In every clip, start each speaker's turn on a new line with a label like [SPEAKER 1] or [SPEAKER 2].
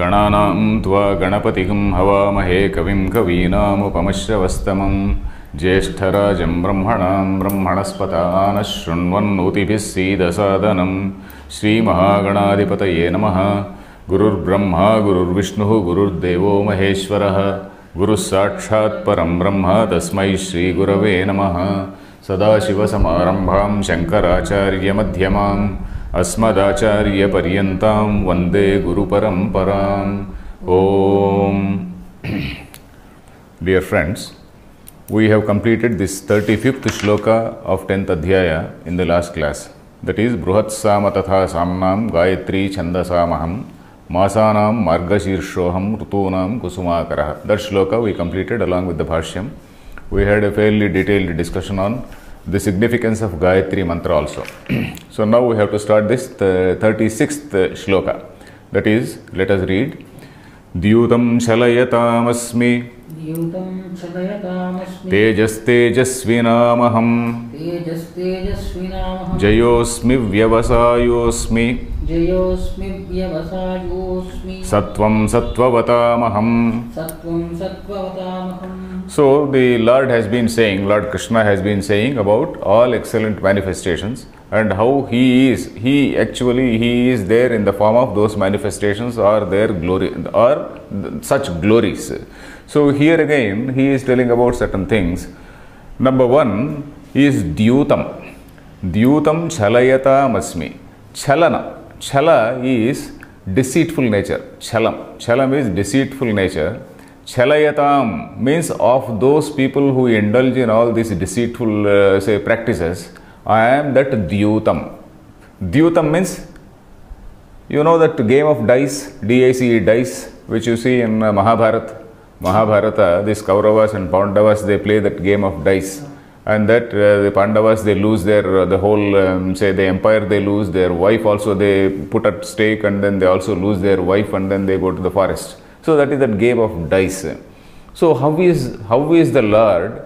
[SPEAKER 1] Gananam tva ganapatihim havamahe kavim kavinamupamashravastamam Jyeshthārajam brahmanam brahmanaspatana shrunvannotibhis seedasadanam Shri Mahaganadipataye namaha Gurur Brahma Gurur Vishnu Gurur Devo Maheshwaraha Guru Sakshat Param Brahma Tasmai Shri Gurave namaha Sadashiva Samarambham Shankaracharya Madhyamam Asmadacharya Paryantam Vande Guru Paramparam Om. Dear friends, we have completed this 35th shloka of 10th Adhyaya in the last class. That is Bruhatsama Tatha Samnam Gayatri Chandasamaham Masanam Margashirshoham Rutunam Kusumakaraha. That shloka we completed along with the Bhashyam. We had a fairly detailed discussion on the significance of Gayatri mantra also. So now we have to start this 36th shloka. That is, let us read. Dyutam Chalayatam Tejas Tejasvinamaham Jayosmi Vyavasayosmi Sattvam Sattvavatamaham. So the Lord has been saying, Lord Krishna has been saying about all excellent manifestations and how He is there in the form of those manifestations or their glory or such glories. So here again He is telling about certain things. Number one is Dyutam. Dyutam Chalayatam Asmi. Chalana. Chala is deceitful nature. Chalam is deceitful nature. Chalayatam means of those people who indulge in all these deceitful practices. I am that Dyutam. Dyutam means, you know that game of dice, D-I-C-E, dice, which you see in Mahabharata, these Kauravas and Pandavas, they play that game of dice. And that the Pandavas, they lose their, the whole, the empire they lose, their wife also they put at stake, and then they also lose their wife and then they go to the forest. So that is that game of dice. So how is the Lord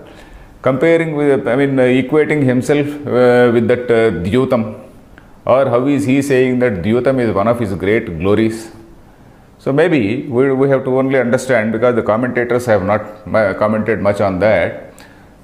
[SPEAKER 1] comparing with, equating himself with that Dyutam? Or how is He saying that Dyutam is one of His great glories? So maybe we have to only understand, because the commentators have not commented much on that.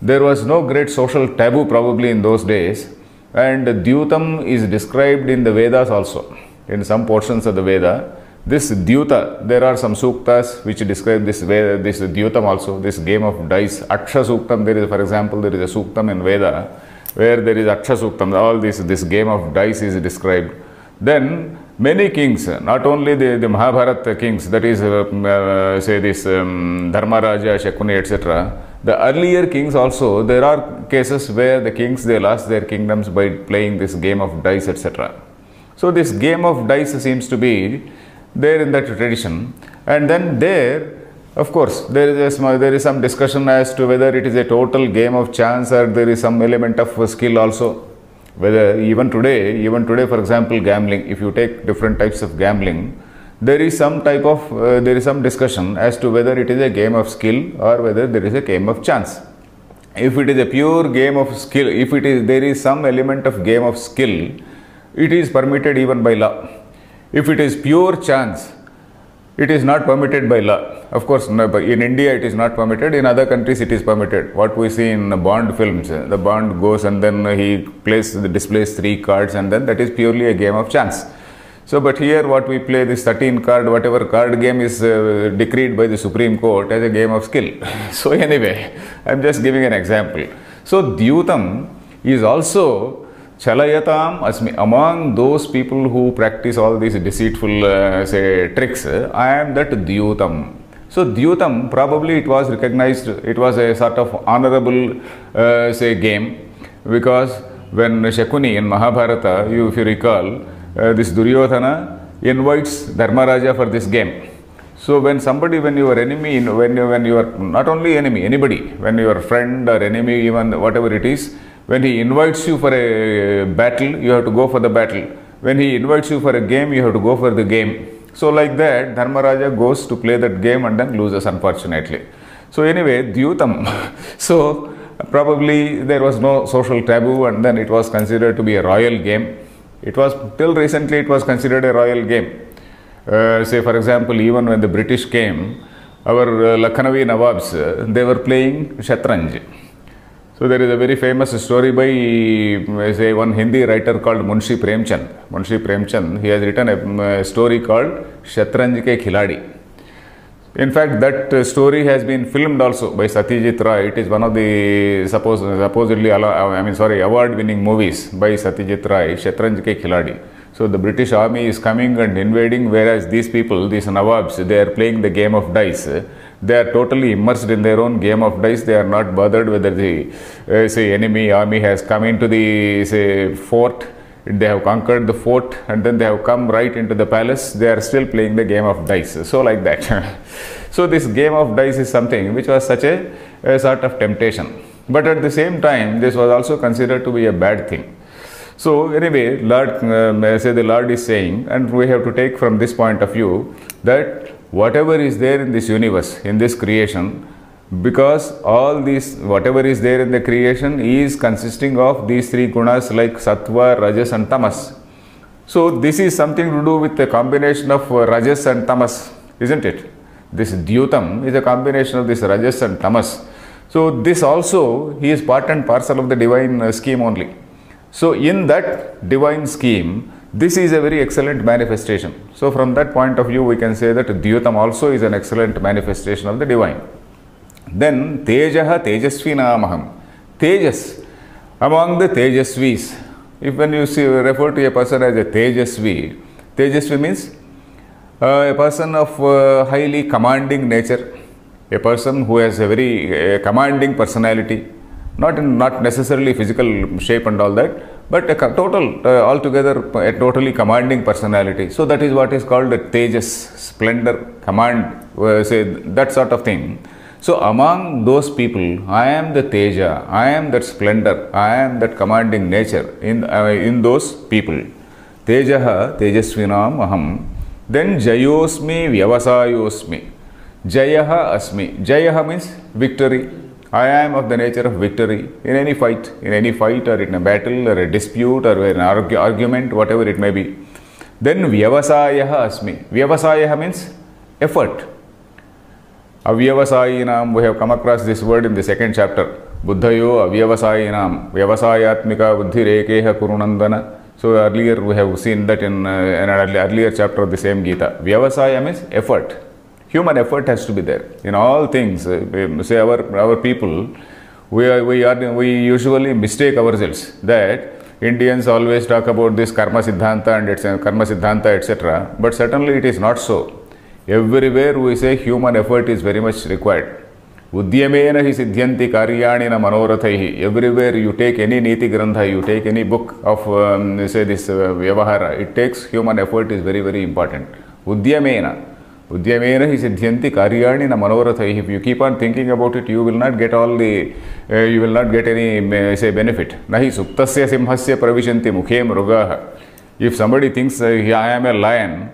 [SPEAKER 1] There was no great social taboo probably in those days, and Dyutam is described in the Vedas also. In some portions of the Veda, this Dyuta, there are some suktas which describe this Dyutam also, this game of dice. Aksha Suktam, there is, for example, there is a Suktam in Veda where there is Aksha Suktam, all this game of dice is described. Then many kings, not only the Mahabharata kings, that is Dharmaraja, Shakuni, etc. The earlier kings also, there are cases where the kings, they lost their kingdoms by playing this game of dice, etc. So this game of dice seems to be there in that tradition. And then there, of course, there is some discussion as to whether it is a total game of chance or there is some element of skill also. Whether even today, for example, gambling, if you take different types of gambling, there is some discussion as to whether it is a game of skill or whether there is a game of chance. If it is a pure game of skill, there is some element of game of skill, it is permitted even by law. If it is pure chance, it is not permitted by law. Of course, in India it is not permitted, in other countries it is permitted. What we see in Bond films, the Bond goes and then he displays 3 cards and then that is purely a game of chance. So, but here what we play, this 13 card, whatever card game is decreed by the Supreme Court as a game of skill. So anyway, I am just giving an example. So Dyutam is also Chalayatam Asmi. Among those people who practice all these deceitful tricks, I am that Dyutam. So Dyutam, probably it was recognized, it was a sort of honorable game, because when Shakuni in Mahabharata, if you recall, this Duryodhana invites Dharmaraja for this game. So when your enemy, when you are not only enemy, anybody, when your friend or enemy, even whatever it is, when he invites you for a battle, you have to go for the battle. When he invites you for a game, you have to go for the game. So like that, Dharmaraja goes to play that game and then loses, unfortunately. So anyway, Dyutam. So probably there was no social taboo and then it was considered to be a royal game. It was, till recently it was considered a royal game. Say for example, even when the British came, our Lucknowi Nawabs, they were playing Shatranj. So there is a very famous story by say one Hindi writer called Munshi Premchand. Munshi Premchand, he has written a story called Shatranj Ke Khiladi. In fact, that story has been filmed also by Satyajit Ray. It is one of the supposedly award-winning movies by Satyajit Ray, Shatranj Ke Khiladi. So the British army is coming and invading, whereas these people, these Nawabs, they are playing the game of dice. They are totally immersed in their own game of dice. They are not bothered whether the enemy army has come into the fort. They have conquered the fort and then they have come right into the palace. They are still playing the game of dice. So like that. So this game of dice is something which was such a sort of temptation. But at the same time, this was also considered to be a bad thing. So anyway, the Lord is saying, and we have to take from this point of view, that whatever is there in this universe, in this creation, because all these, whatever is there in the creation is consisting of these three gunas like sattva, rajas and tamas. So this is something to do with the combination of rajas and tamas, isn't it? This dyutam is a combination of this rajas and tamas. So this also, he is part and parcel of the divine scheme only. So in that divine scheme, this is a very excellent manifestation. So from that point of view, we can say that Dyutam also is an excellent manifestation of the divine. Then Tejaha Tejasvinamaham. Tejas, among the Tejasvis. If when you refer to a person as a Tejasvi, Tejasvi means a person of highly commanding nature, a person who has a very commanding personality. Not necessarily physical shape and all that, but a total, altogether a totally commanding personality. So that is what is called a tejas, splendor, command, say that sort of thing. So among those people, I am the teja, I am that splendor, I am that commanding nature in those people. Tejaha tejasvinam aham. Then jayosmi vyavasayosmi. Jayaha asmi. Jayaha means victory. I am of the nature of victory in any fight or in a battle or a dispute or an argument, whatever it may be. Then Vyavasayaha asmi. Vyavasayaha means effort. Avyavasayinam, we have come across this word in the second chapter. Buddhayo avyavasayinam, Vyavasayatmika buddhirekeha kurunandana. So earlier we have seen that in an earlier chapter of the same Gita. Vyavasaya means effort. Human effort has to be there in all things. Say our people, we usually mistake ourselves that Indians always talk about this karma siddhanta and it's karma siddhanta, etc. But certainly it is not so. Everywhere we say human effort is very much required. Udyamena hi siddhyanti karyani na manorathaihi. Everywhere you take any niti grantha, you take any book of say this vyavahara, it takes human effort is very, very important. Udyamena. Udyamena hi siddhyanti karyani na manorathaihi. If you keep on thinking about it, you will not get all the, you will not get any say benefit. Nahi suptasya simhasya pravishanti mukhe mrugaha. If somebody thinks I am a lion,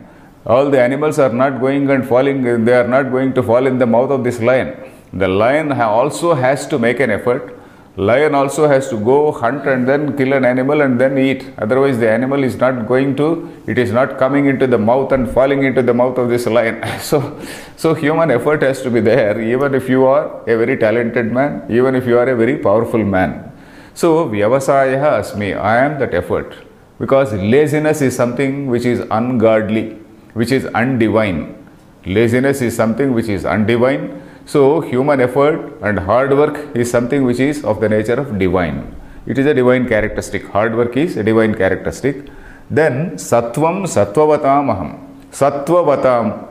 [SPEAKER 1] all the animals are not going and falling, they are not going to fall in the mouth of this lion. The lion also has to make an effort. Lion also has to go hunt and then kill an animal and then eat. Otherwise the animal is not going to, it is not coming into the mouth and falling into the mouth of this lion. So human effort has to be there, even if you are a very talented man, even if you are a very powerful man. So vyavasayaha asmi, I am that effort. Because laziness is something which is ungodly, which is undivine. Laziness is something which is undivine. So human effort and hard work is something which is of the nature of divine. It is a divine characteristic. Hard work is a divine characteristic. Then sattvam sattvavatam aham. Sattvavatam.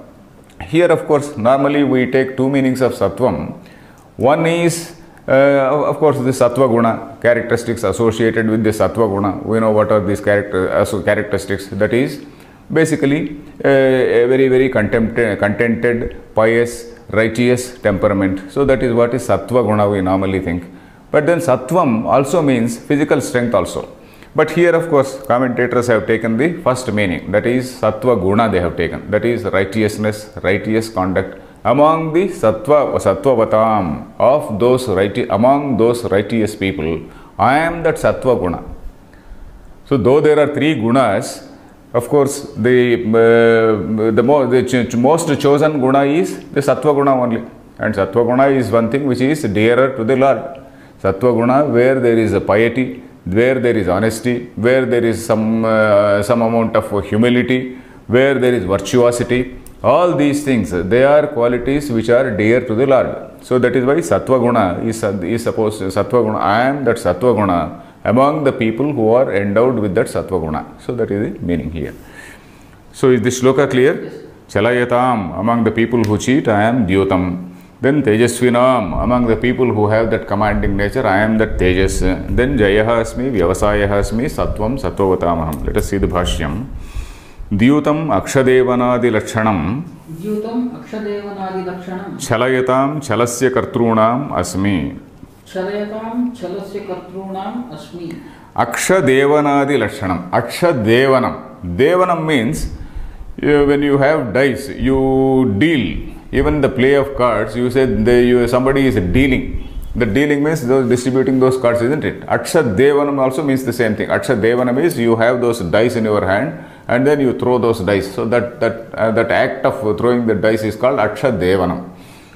[SPEAKER 1] Here of course normally we take two meanings of sattvam. One is of course the sattva guna, characteristics associated with the sattva guna. We know what are these characteristics. That is basically a very, very contented, pious, righteous temperament. So that is what is sattva guna we normally think. But then sattvam also means physical strength also. But here of course commentators have taken the first meaning, that is sattva guna they have taken, that is righteousness, righteous conduct. Among the sattvavatam of those among those righteous people, I am that sattva guna. So though there are three gunas, of course, the most chosen guna is the sattva guna only. And sattva guna is one thing which is dearer to the Lord. Sattva guna, where there is a piety, where there is honesty, where there is some amount of humility, where there is virtuosity, all these things, they are qualities which are dear to the Lord. So that is why sattva guna is supposed to, sattva guna, I am that sattva guna among the people who are endowed with that sattva guna. So that is the meaning here. So is this shloka clear? Yes. Chalayatam, among the people who cheat, I am Dyutam. Then Tejasvinam, among the people who have that commanding nature, I am that Tejas. Then Jayaha asmi, Vyavasayaha asmi, Sattvam, Sattvatamaham. Let us see the Bhashyam. Dyutam Akshadevanadi Lakshanam.
[SPEAKER 2] Dyutam Akshadevanadi Lakshanam.
[SPEAKER 1] Chalayatam Chalasya Kartrunam asmi.
[SPEAKER 2] Chalayatam Chalasya Kartrunam asmi.
[SPEAKER 1] Akshadevanadi Lakshanam. Akshadevanam. Devanam means when you have dice, you deal. Even the play of cards, you said somebody is dealing. The dealing means those distributing those cards, isn't it? Aksha Devanam also means the same thing. Aksha Devanam is you have those dice in your hand and then you throw those dice. So that act of throwing the dice is called Aksha Devanam.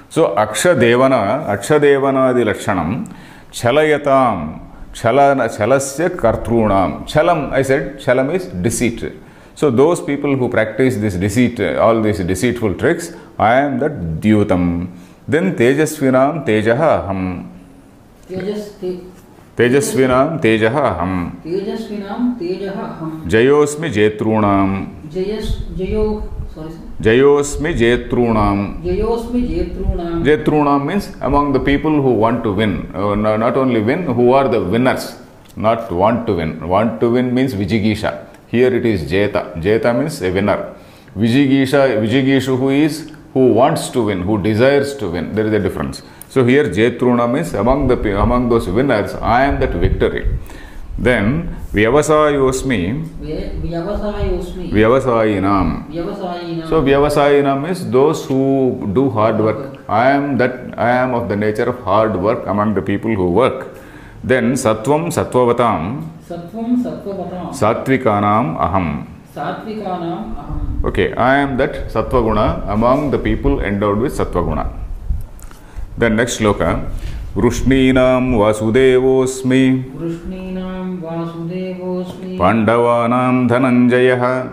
[SPEAKER 1] So Aksha Devanadi Lakshanam, Chalayatam, Chalasya Kartrunam. Chalam, I said, Chalam is deceit. So those people who practice this deceit, all these deceitful tricks, I am that Dyutam. Then Tejasvinam Tejaha Ham. Tejasvinam Tejaha Ham.
[SPEAKER 2] Tejasvinam Tejaha Ham.
[SPEAKER 1] Jayosmi Jetrunam. Jayosmi Jetrunam. Jetrunam means among the people who want to win. Not only win, who are the winners. Not want to win. Want to win means Vijigisha. Here it is Jeta. Jeta means a winner. Vijigishu who wants to win, who desires to win. There is a difference. So here Jetruna means among those winners, I am that victory. Then Vyavasayosmi. Vyavasayinam. So Vyavasayinam means those who do hard work. I am of the nature of hard work among the people who work. Then Sattvam Sattvavatam. Sattvikanam Aham. Okay, I am that Sattva Guna among the people endowed with Sattva Guna. Then next shloka. Vrishninam Vasudevosmi. Pandavanam Dhananjayah.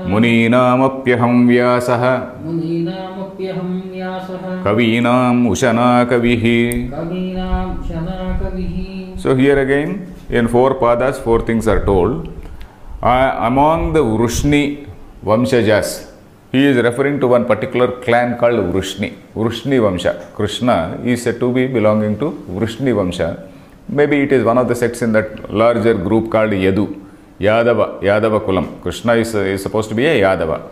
[SPEAKER 1] Muninam Apyaham Vyasah. Kavinam Ushana Kavihi. So here again, in 4 padas, 4 things are told. Among the Vrishni Vamshajas, he is referring to one particular clan called Vrishni Vamsha. Krishna is said to be belonging to Vrishni Vamsha. Maybe it is one of the sects in that larger group called Yadu, Yadava Kulam. Krishna is supposed to be a Yadava.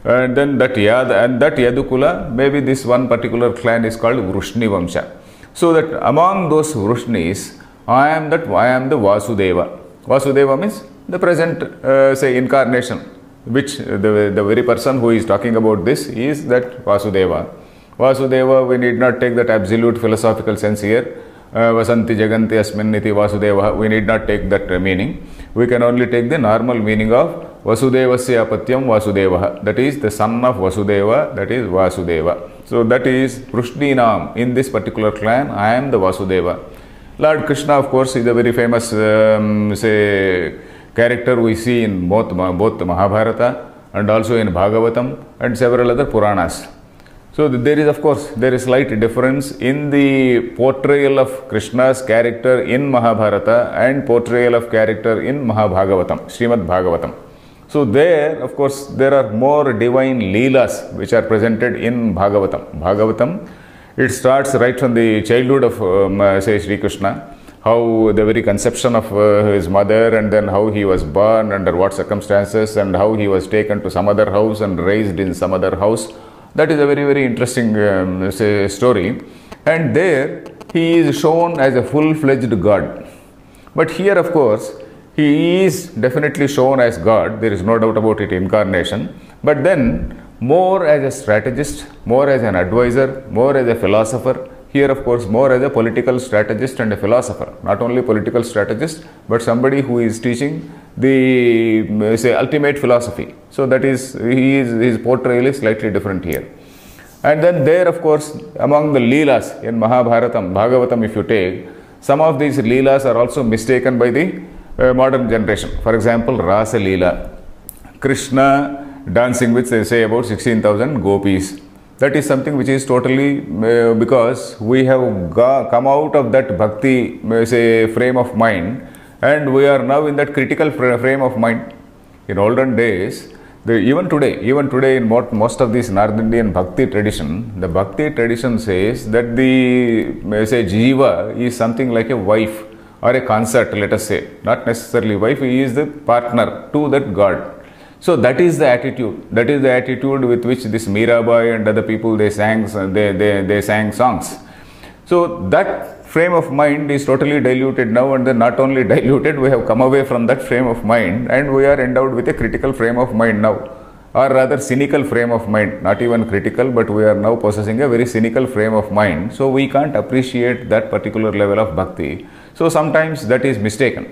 [SPEAKER 1] And then that Yadu Kula, maybe this one particular clan is called Vrishni Vamsha. So that among those Vrishnis, I am the Vasudeva. Vasudeva means the present, incarnation, which the very person who is talking about this is that Vasudeva. Vasudeva, we need not take that absolute philosophical sense here. Vasanti Jaganti Asminniti Vasudeva. We need not take that meaning. We can only take the normal meaning of Vasudevasya Apatyam Vasudeva. That is the son of Vasudeva, that is Vasudeva. So that is Vrishninam. In this particular clan, I am the Vasudeva. Lord Krishna, of course, is a very famous, character we see in both Mahabharata and also in Bhagavatam and several other Puranas. So there is slight difference in the portrayal of Krishna's character in Mahabharata and portrayal of character in Mahabhagavatam, Srimad Bhagavatam. So there, of course, there are more divine leelas which are presented in Bhagavatam. Bhagavatam, it starts right from the childhood of, Sri Krishna, how the very conception of his mother, and then how he was born, under what circumstances, and how he was taken to some other house and raised in some other house. That is a very, very interesting story. And there he is shown as a full-fledged God. But here, of course, he is definitely shown as God. There is no doubt about it, incarnation. But then more as a strategist, more as an advisor, more as a philosopher. Here, of course, more as a political strategist and a philosopher. Not only political strategist, but somebody who is teaching the say ultimate philosophy. So that is, his portrayal is slightly different here. And then there, of course, among the Leelas in Mahabharatam, Bhagavatam, if you take, some of these Leelas are also mistaken by the modern generation. For example, Rasa Leela, Krishna dancing with, say, about 16,000 gopis. That is something which is totally because we have come out of that bhakti, say, frame of mind, and we are now in that critical frame of mind. In olden days, even today in most of this North Indian bhakti tradition, the bhakti tradition says that the, say, jiva is something like a wife or a consort, let us say. Not necessarily wife, he is the partner to that God. So that is the attitude. That is the attitude with which this Mirabai and other people, they sang songs. So that frame of mind is totally diluted now, and then not only diluted, we have come away from that frame of mind, and we are endowed with a critical frame of mind now, or rather cynical frame of mind. Not even critical, but we are now possessing a very cynical frame of mind. So we can't appreciate that particular level of bhakti. So sometimes that is mistaken,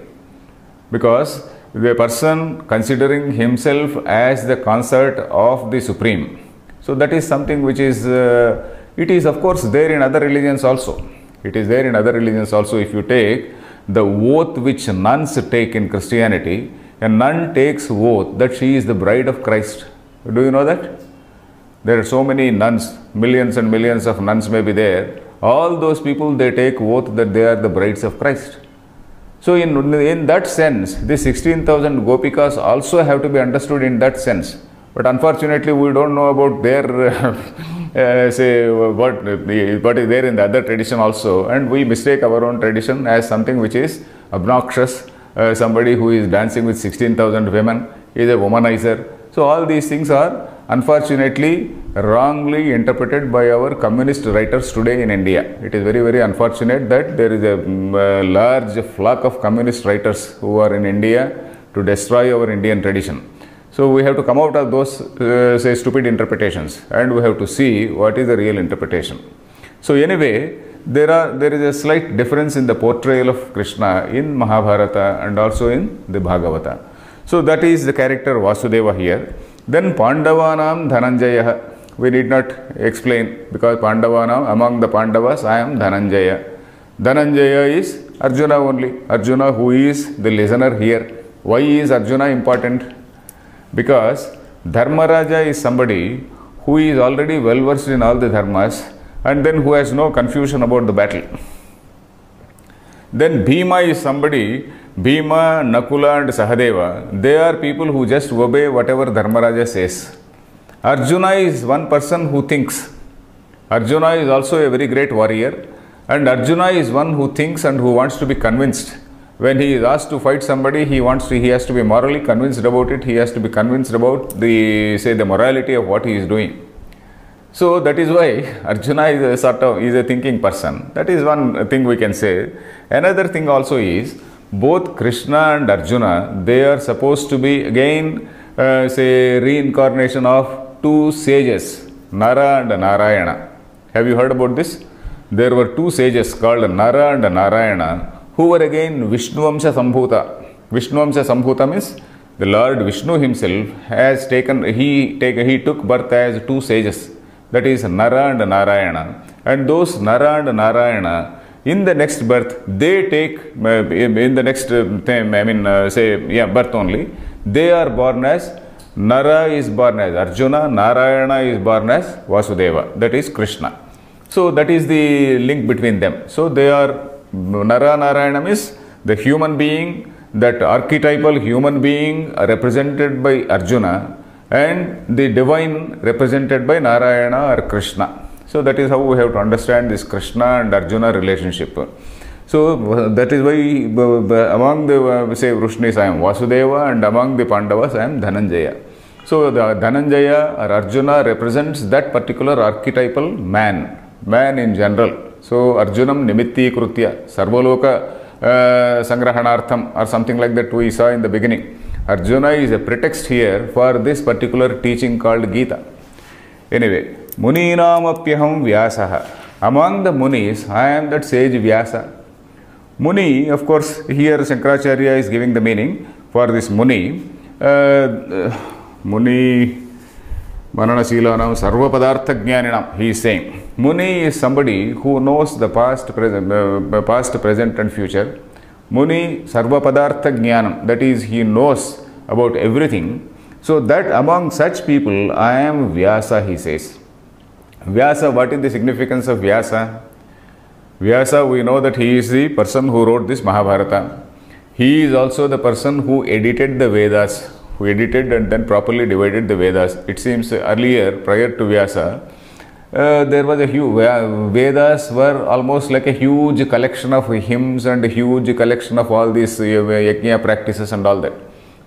[SPEAKER 1] because the person considering himself as the consort of the Supreme. So that is something which is, it is of course there in other religions also. It is there in other religions also. If you take the oath which nuns take in Christianity, a nun takes oath that she is the bride of Christ. Do you know that? There are so many nuns, millions and millions of nuns may be there. All those people, they take oath that they are the brides of Christ. So in that sense, the 16,000 gopikas also have to be understood in that sense. But unfortunately, we don't know about their, say, what is there in the other tradition also. And we mistake our own tradition as something which is obnoxious. Somebody who is dancing with 16,000 women is a womanizer. So all these things are unfortunately wrongly interpreted by our communist writers today in India. It is very, very unfortunate that there is a large flock of communist writers who are in India to destroy our Indian tradition. So we have to come out of those say stupid interpretations, and we have to see what is the real interpretation. So anyway, there is a slight difference in the portrayal of Krishna in Mahabharata and also in the Bhagavata. So that is the character Vasudeva here. Then Pandavanam Dhananjaya. We need not explain, because Pandavanam, among the Pandavas, I am Dhananjaya. Dhananjaya is Arjuna only. Arjuna, who is the listener here. Why is Arjuna important? Because Dharmaraja is somebody who is already well versed in all the dharmas, and then who has no confusion about the battle. Then Bhima is somebody, Bhima, Nakula and Sahadeva, they are people who just obey whatever Dharmaraja says. Arjuna is one person who thinks. Arjuna is also a very great warrior, and Arjuna is one who thinks and who wants to be convinced. When he is asked to fight somebody, he has to be morally convinced about it. He has to be convinced about the morality of what he is doing. So that is why Arjuna is a thinking person. That is one thing we can say. Another thing also is, both Krishna and Arjuna, they are supposed to be again reincarnation of two sages, Nara and Narayana. Have you heard about this? There were two sages called Nara and Narayana, who were again Vishnuvamsa Sambhuta. Vishnuvamsa Sambhuta means the Lord Vishnu himself has taken, he took birth as two sages. That is Nara and Narayana. And those Nara and Narayana, in the next birth, they take, in the next birth only, they are born as, Nara is born as Arjuna, Narayana is born as Vasudeva, that is Krishna. So that is the link between them. So they are, Nara Narayana is the human being, that archetypal human being represented by Arjuna, and the divine represented by Narayana or Krishna. So that is how we have to understand this Krishna and Arjuna relationship. So that is why among the say Vrishnis I am Vasudeva, and among the Pandavas I am Dhananjaya. So the Dhananjaya or Arjuna represents that particular archetypal man in general. So Arjunam Nimitti Krutya Sarvaloka Sangrahanartham or something like that we saw in the beginning. Arjuna is a pretext here for this particular teaching called Gita. Anyway, Muninam Apyaham Vyasaha. Among the Munis, I am that sage Vyasa. Muni, of course, here Shankaracharya is giving the meaning for this Muni. Muni Mananasilanam Sarva Padartha Jnaninam, he is saying. Muni is somebody who knows the past, present and future. Muni Sarva Padartha Jnanam, that is, he knows about everything. So that among such people, I am Vyasa, he says. Vyasa, what is the significance of Vyasa? Vyasa, we know that he is the person who wrote this Mahabharata. He is also the person who edited the Vedas, who edited and then properly divided the Vedas. It seems earlier, prior to Vyasa, there was a huge, Vedas were almost like a huge collection of hymns and a huge collection of all these yajna practices and all that.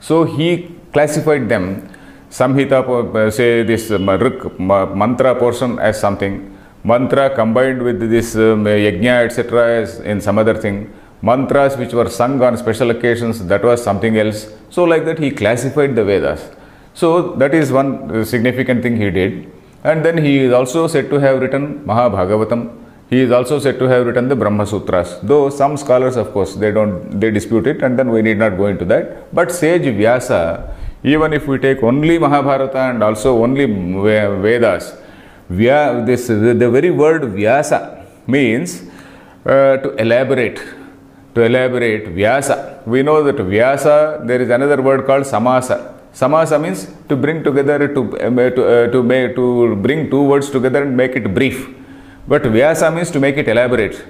[SPEAKER 1] So he classified them, Samhita, say this mantra portion as something, mantra combined with this yajna etc. as in some other thing, mantras which were sung on special occasions, that was something else. So like that he classified the Vedas. So that is one significant thing he did. And then he is also said to have written Mahabhagavatam. He is also said to have written the Brahma Sutras. Though some scholars, of course, they dispute it, and then we need not go into that. But sage Vyasa, even if we take only Mahabharata and also only Vedas, the very word Vyasa means to elaborate. To elaborate, Vyasa. We know that Vyasa, there is another word called Samasa. Samasa means to bring together, to bring two words together and make it brief. But Vyasa means to make it elaborate.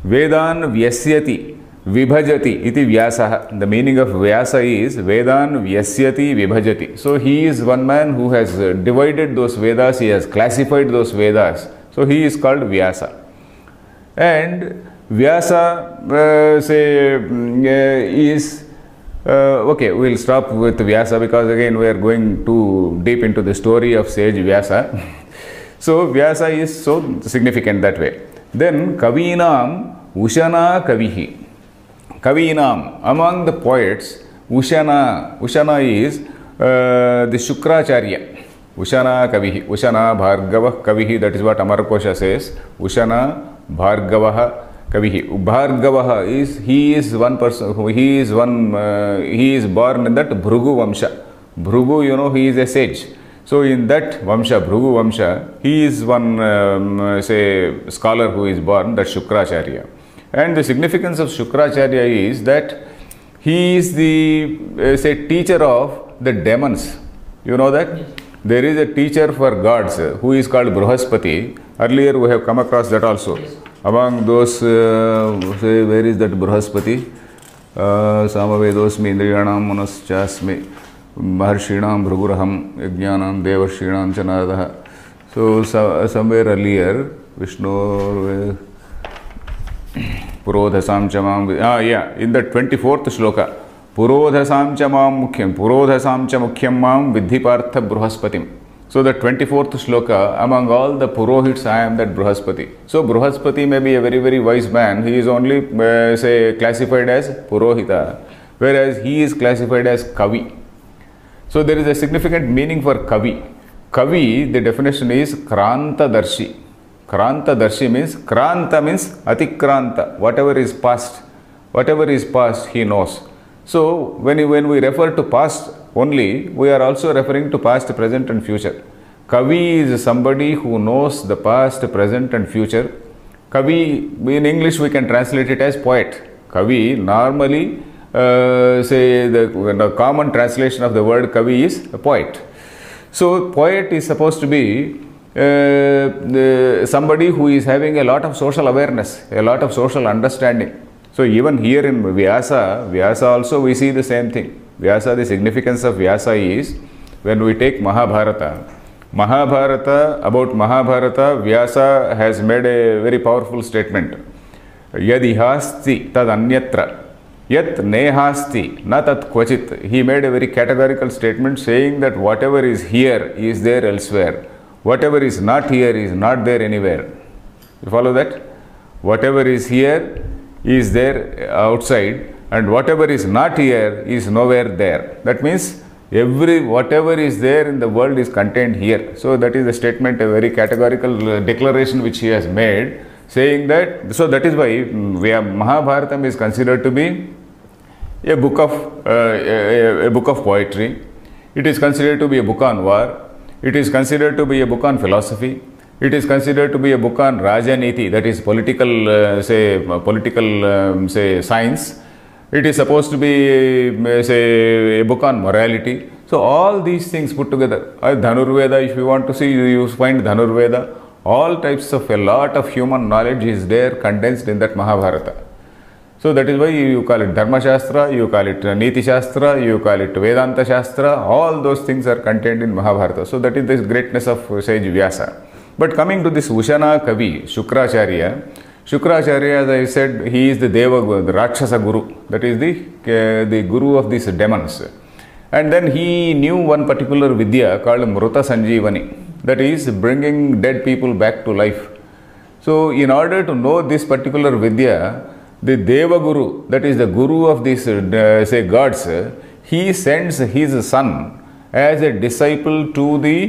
[SPEAKER 1] Vedan Vyasyati Vibhajati iti Vyasaha. The meaning of Vyasa is Vedan Vyasyati Vibhajati. So he is one man who has divided those Vedas, he has classified those Vedas. So he is called Vyasa. And Vyasa is okay, we'll stop with Vyasa because again we are going too deep into the story of sage Vyasa. So Vyasa is so significant that way. Then Kavinam Ushana Kavihi. Kavinam, among the poets, Ushana is the Shukracharya. Ushana Kavihi, Ushana Bhargava Kavihi, that is what Amarkosha says. Ushana Bhargavaha Kavihi. Bhargavaha is, he is one person, he is born in that Bhrugu Vamsha. Bhrugu, you know, he is a sage. So in that Vamsha, Bhrugu Vamsha, he is one, scholar who is born, that Shukracharya. And the significance of Shukracharya is that he is the, teacher of the demons. You know that? Yes. There is a teacher for gods who is called Bruhaspati. Earlier we have come across that also. Yes. Among those, where is that Bruhaspati? Samavedosmi Indriyanam Manaschasmi Maharshinam Bhruguraham Yajnanam Devarshinam Chanadaha. So somewhere earlier, Vishnu Purodhasam Chamam, in the 24th shloka, Purodhasam Chamam Mukhyam, Purodhasam Chamukhyam Mam Vidhipartha Bruhaspatim. So the 24th shloka, among all the Purohits, I am that Bruhaspati. So Bruhaspati may be a very, very wise man. He is only, classified as Purohita, whereas he is classified as Kavi. So there is a significant meaning for Kavi. Kavi, the definition is Kranta Darshi. Kranta Darshi means, Kranta means Atikranta, whatever is past he knows. So when we refer to past only, we are also referring to past, present and future. Kavi is somebody who knows the past, present and future. Kavi, in English we can translate it as poet. Kavi, normally the common translation of the word Kavi is a poet. So poet is supposed to be somebody who is having a lot of social awareness, a lot of social understanding. So even here in Vyasa also we see the same thing. Vyasa, the significance of Vyasa is, when we take Mahabharata, about Mahabharata, Vyasa has made a very powerful statement. Yadihasti tad anyatra, yat nehasti na tat kvachit. He made a very categorical statement saying that whatever is here is there elsewhere. Whatever is not here is not there anywhere. You follow that? Whatever is here is there outside, and whatever is not here is nowhere there. That means Whatever is there in the world is contained here. So that is a statement, a very categorical declaration which he has made, saying that, so that is why Mahabharatam is considered to be a book of poetry. It is considered to be a book on war. It is considered to be a book on philosophy. It is considered to be a book on Rajaniti, that is political science. It is supposed to be, a book on morality. So all these things put together. Dhanurveda, if you want to see, you find Dhanurveda. All types of, a lot of human knowledge is there condensed in that Mahabharata. So that is why you call it Dharma Shastra, you call it Niti Shastra, you call it Vedanta Shastra. All those things are contained in Mahabharata. So that is the greatness of sage Vyasa. But coming to this Ushana Kavi, Shukracharya, as I said, he is the Deva, the Rakshasa Guru. That is the Guru of these demons. And then he knew one particular Vidya called Mruta Sanjeevani. That is bringing dead people back to life. So in order to know this particular Vidya, the Deva Guru, that is the Guru of these gods, he sends his son as a disciple to the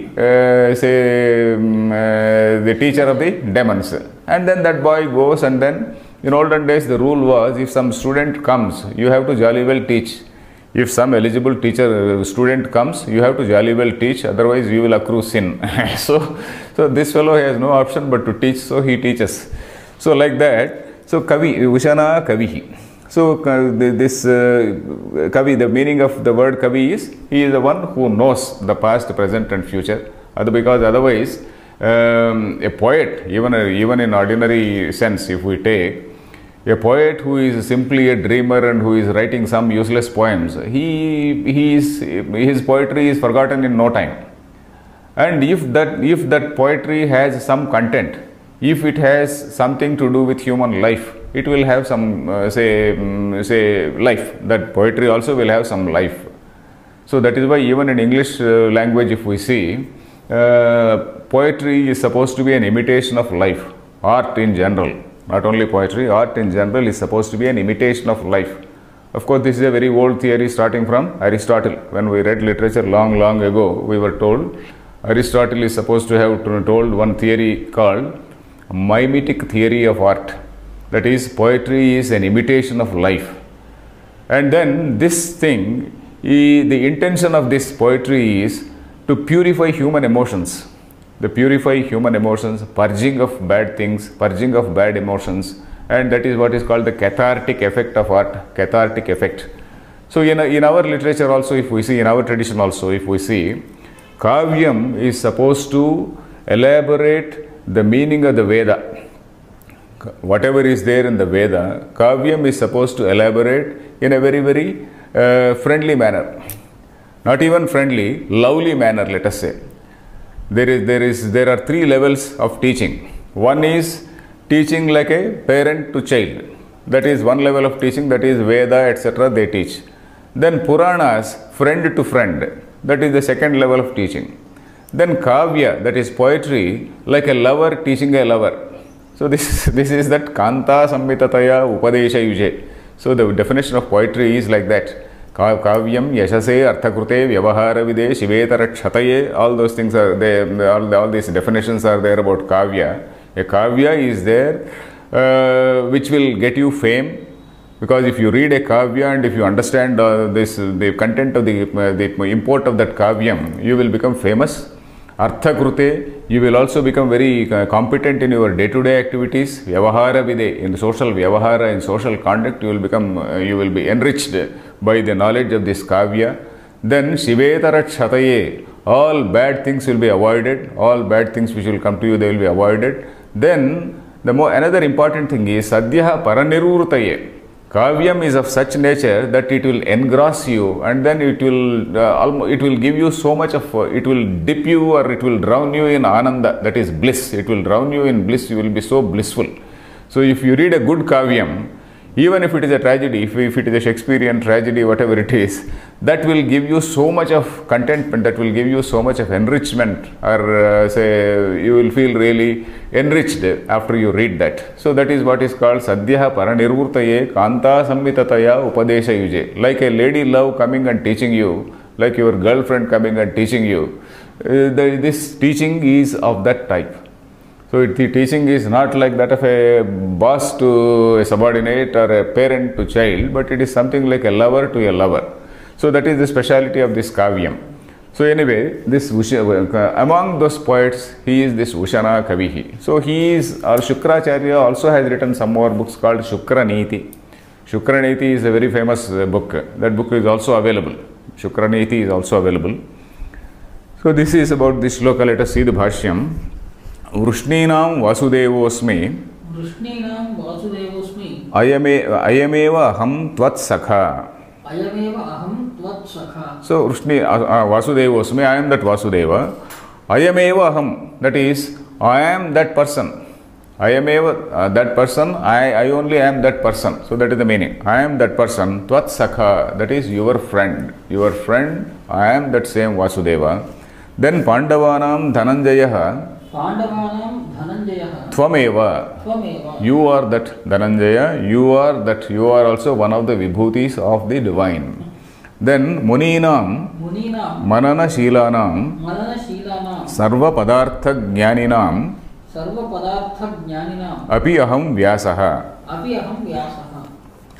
[SPEAKER 1] teacher of the demons. And then that boy goes, and then in olden days the rule was, if some student comes, you have to jolly well teach. If some eligible student comes, you have to jolly well teach, otherwise you will accrue sin. So this fellow has no option but to teach, so he teaches. So like that, so Kavi, Ushana Kavihi. So this Kavi, the meaning of the word Kavi is, he is the one who knows the past, present and future. Because otherwise, a poet, even in ordinary sense, if we take, a poet who is simply a dreamer and who is writing some useless poems, his poetry is forgotten in no time. And if that poetry has some content, if it has something to do with human life, it will have some life. That poetry also will have some life. So that is why even in English language, if we see, poetry is supposed to be an imitation of life. Art in general, not only poetry, art in general is supposed to be an imitation of life. Of course, this is a very old theory starting from Aristotle. When we read literature long ago, we were told Aristotle is supposed to have told one theory called mimetic theory of art. That is, poetry is an imitation of life. And then this thing, the intention of this poetry is to purify human emotions. To purify human emotions, purging of bad things, purging of bad emotions. And that is what is called the cathartic effect of art, cathartic effect. So in our literature also, if we see, in our tradition also, if we see, Kavyam is supposed to elaborate the meaning of the Veda. Whatever is there in the Veda, Kavyam is supposed to elaborate in a very friendly manner. Not even friendly, lovely manner, let us say. There are three levels of teaching. One is teaching like a parent to child. That is one level of teaching, that is Veda, etc. they teach. Then Puranas, friend to friend. That is the second level of teaching. Then Kavya, that is poetry, like a lover teaching a lover. So this is that Kanta Sammitataya Upadesha Yuje. So the definition of poetry is like that. Kavyam Yashase Arthakrute Vyavahara Vide Shivetara Kshataye. All those things are there, all these definitions are there about Kavya. A Kavya is there which will get you fame. Because if you read a Kavya and if you understand the content of the import of that Kavyam, you will become famous. Arthakrute, you will also become very competent in your day-to-day activities. Vyavahara Vide, in social Vyavahara, in social conduct, you will be enriched by the knowledge of this Kavya. Then Shivetara Kshataye, all bad things will be avoided, all bad things which will come to you, they will be avoided. Then another important thing is Sadhyaha Paranirurtaye. Kavyam is of such nature that it will engross you, and then it will give you so much of, it will dip you or it will drown you in ananda, that is bliss. It will drown you in bliss, you will be so blissful. So if you read a good Kavyam, even if it is a tragedy, if it is a Shakespearean tragedy, whatever it is, that will give you so much of contentment, that will give you so much of enrichment, or you will feel really enriched after you read that. So that is what is called Sadhyaha Paranirvurtaye Kanta Sammitataya Upadesha Yuje. Like a lady love coming and teaching you, like your girlfriend coming and teaching you. This teaching is of that type. So the teaching is not like that of a boss to a subordinate or a parent to child, but it is something like a lover to a lover. So that is the speciality of this kavyam. So anyway, this among those poets, he is this Ushana Kavihi. So he is, or Shukracharya also has written some more books called Shukraniti. Shukraniti is a very famous book. That book is also available. Shukraniti is also available. So this is about this shloka. Let us see the Bhashyam. Vrishninam Vasudevosmi.
[SPEAKER 2] Vrishninam Vasudevosmi.
[SPEAKER 1] Ayameva aham tvat sakha.
[SPEAKER 2] Ayameva aham tvat sakha.
[SPEAKER 1] So Vasudevosmi, I am that Vasudeva. Ayameva aham, that is, I am that person. Ayameva that person, I only am that person. So that is the meaning. I am that person. Tvat sakha, that is your friend. Your friend, I am that same Vasudeva. Then Pandavanam Dhananjayaha.
[SPEAKER 2] Pandavanam Dhananjayaha.
[SPEAKER 1] Tvameva. You are that Dhananjaya. You are also one of the vibhutis of the divine. Then Muninam. Manana Shilanam. Sarva Padartha Jnaninam. Api Aham Vyasaha.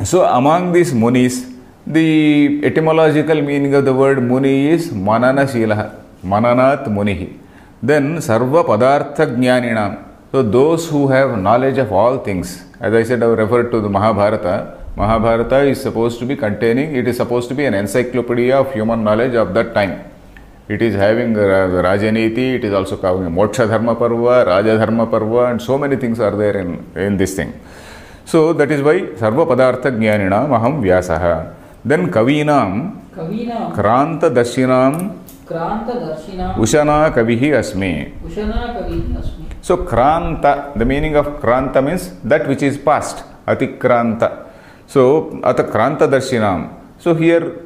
[SPEAKER 1] So among these Munis, the etymological meaning of the word Muni is Manana Shilaha. Mananat Munihi. Then Sarva Padartha Jnaninam. So those who have knowledge of all things. As I said, I referred to the Mahabharata. Mahabharata is supposed to be it is supposed to be an encyclopedia of human knowledge of that time. It is having Rajaniti, it is also having Moksha Dharma Parva, Raja Dharma Parva, and so many things are there in this thing. So that is why Sarva Padartha Jnaninam Aham Vyasaha. Then Kavinam Kranta Darshinam Ushana Kavihi Asmi. So Kranta, the meaning of Kranta means that which is past. Atikranta. So Ata Kranta Darshinam. So here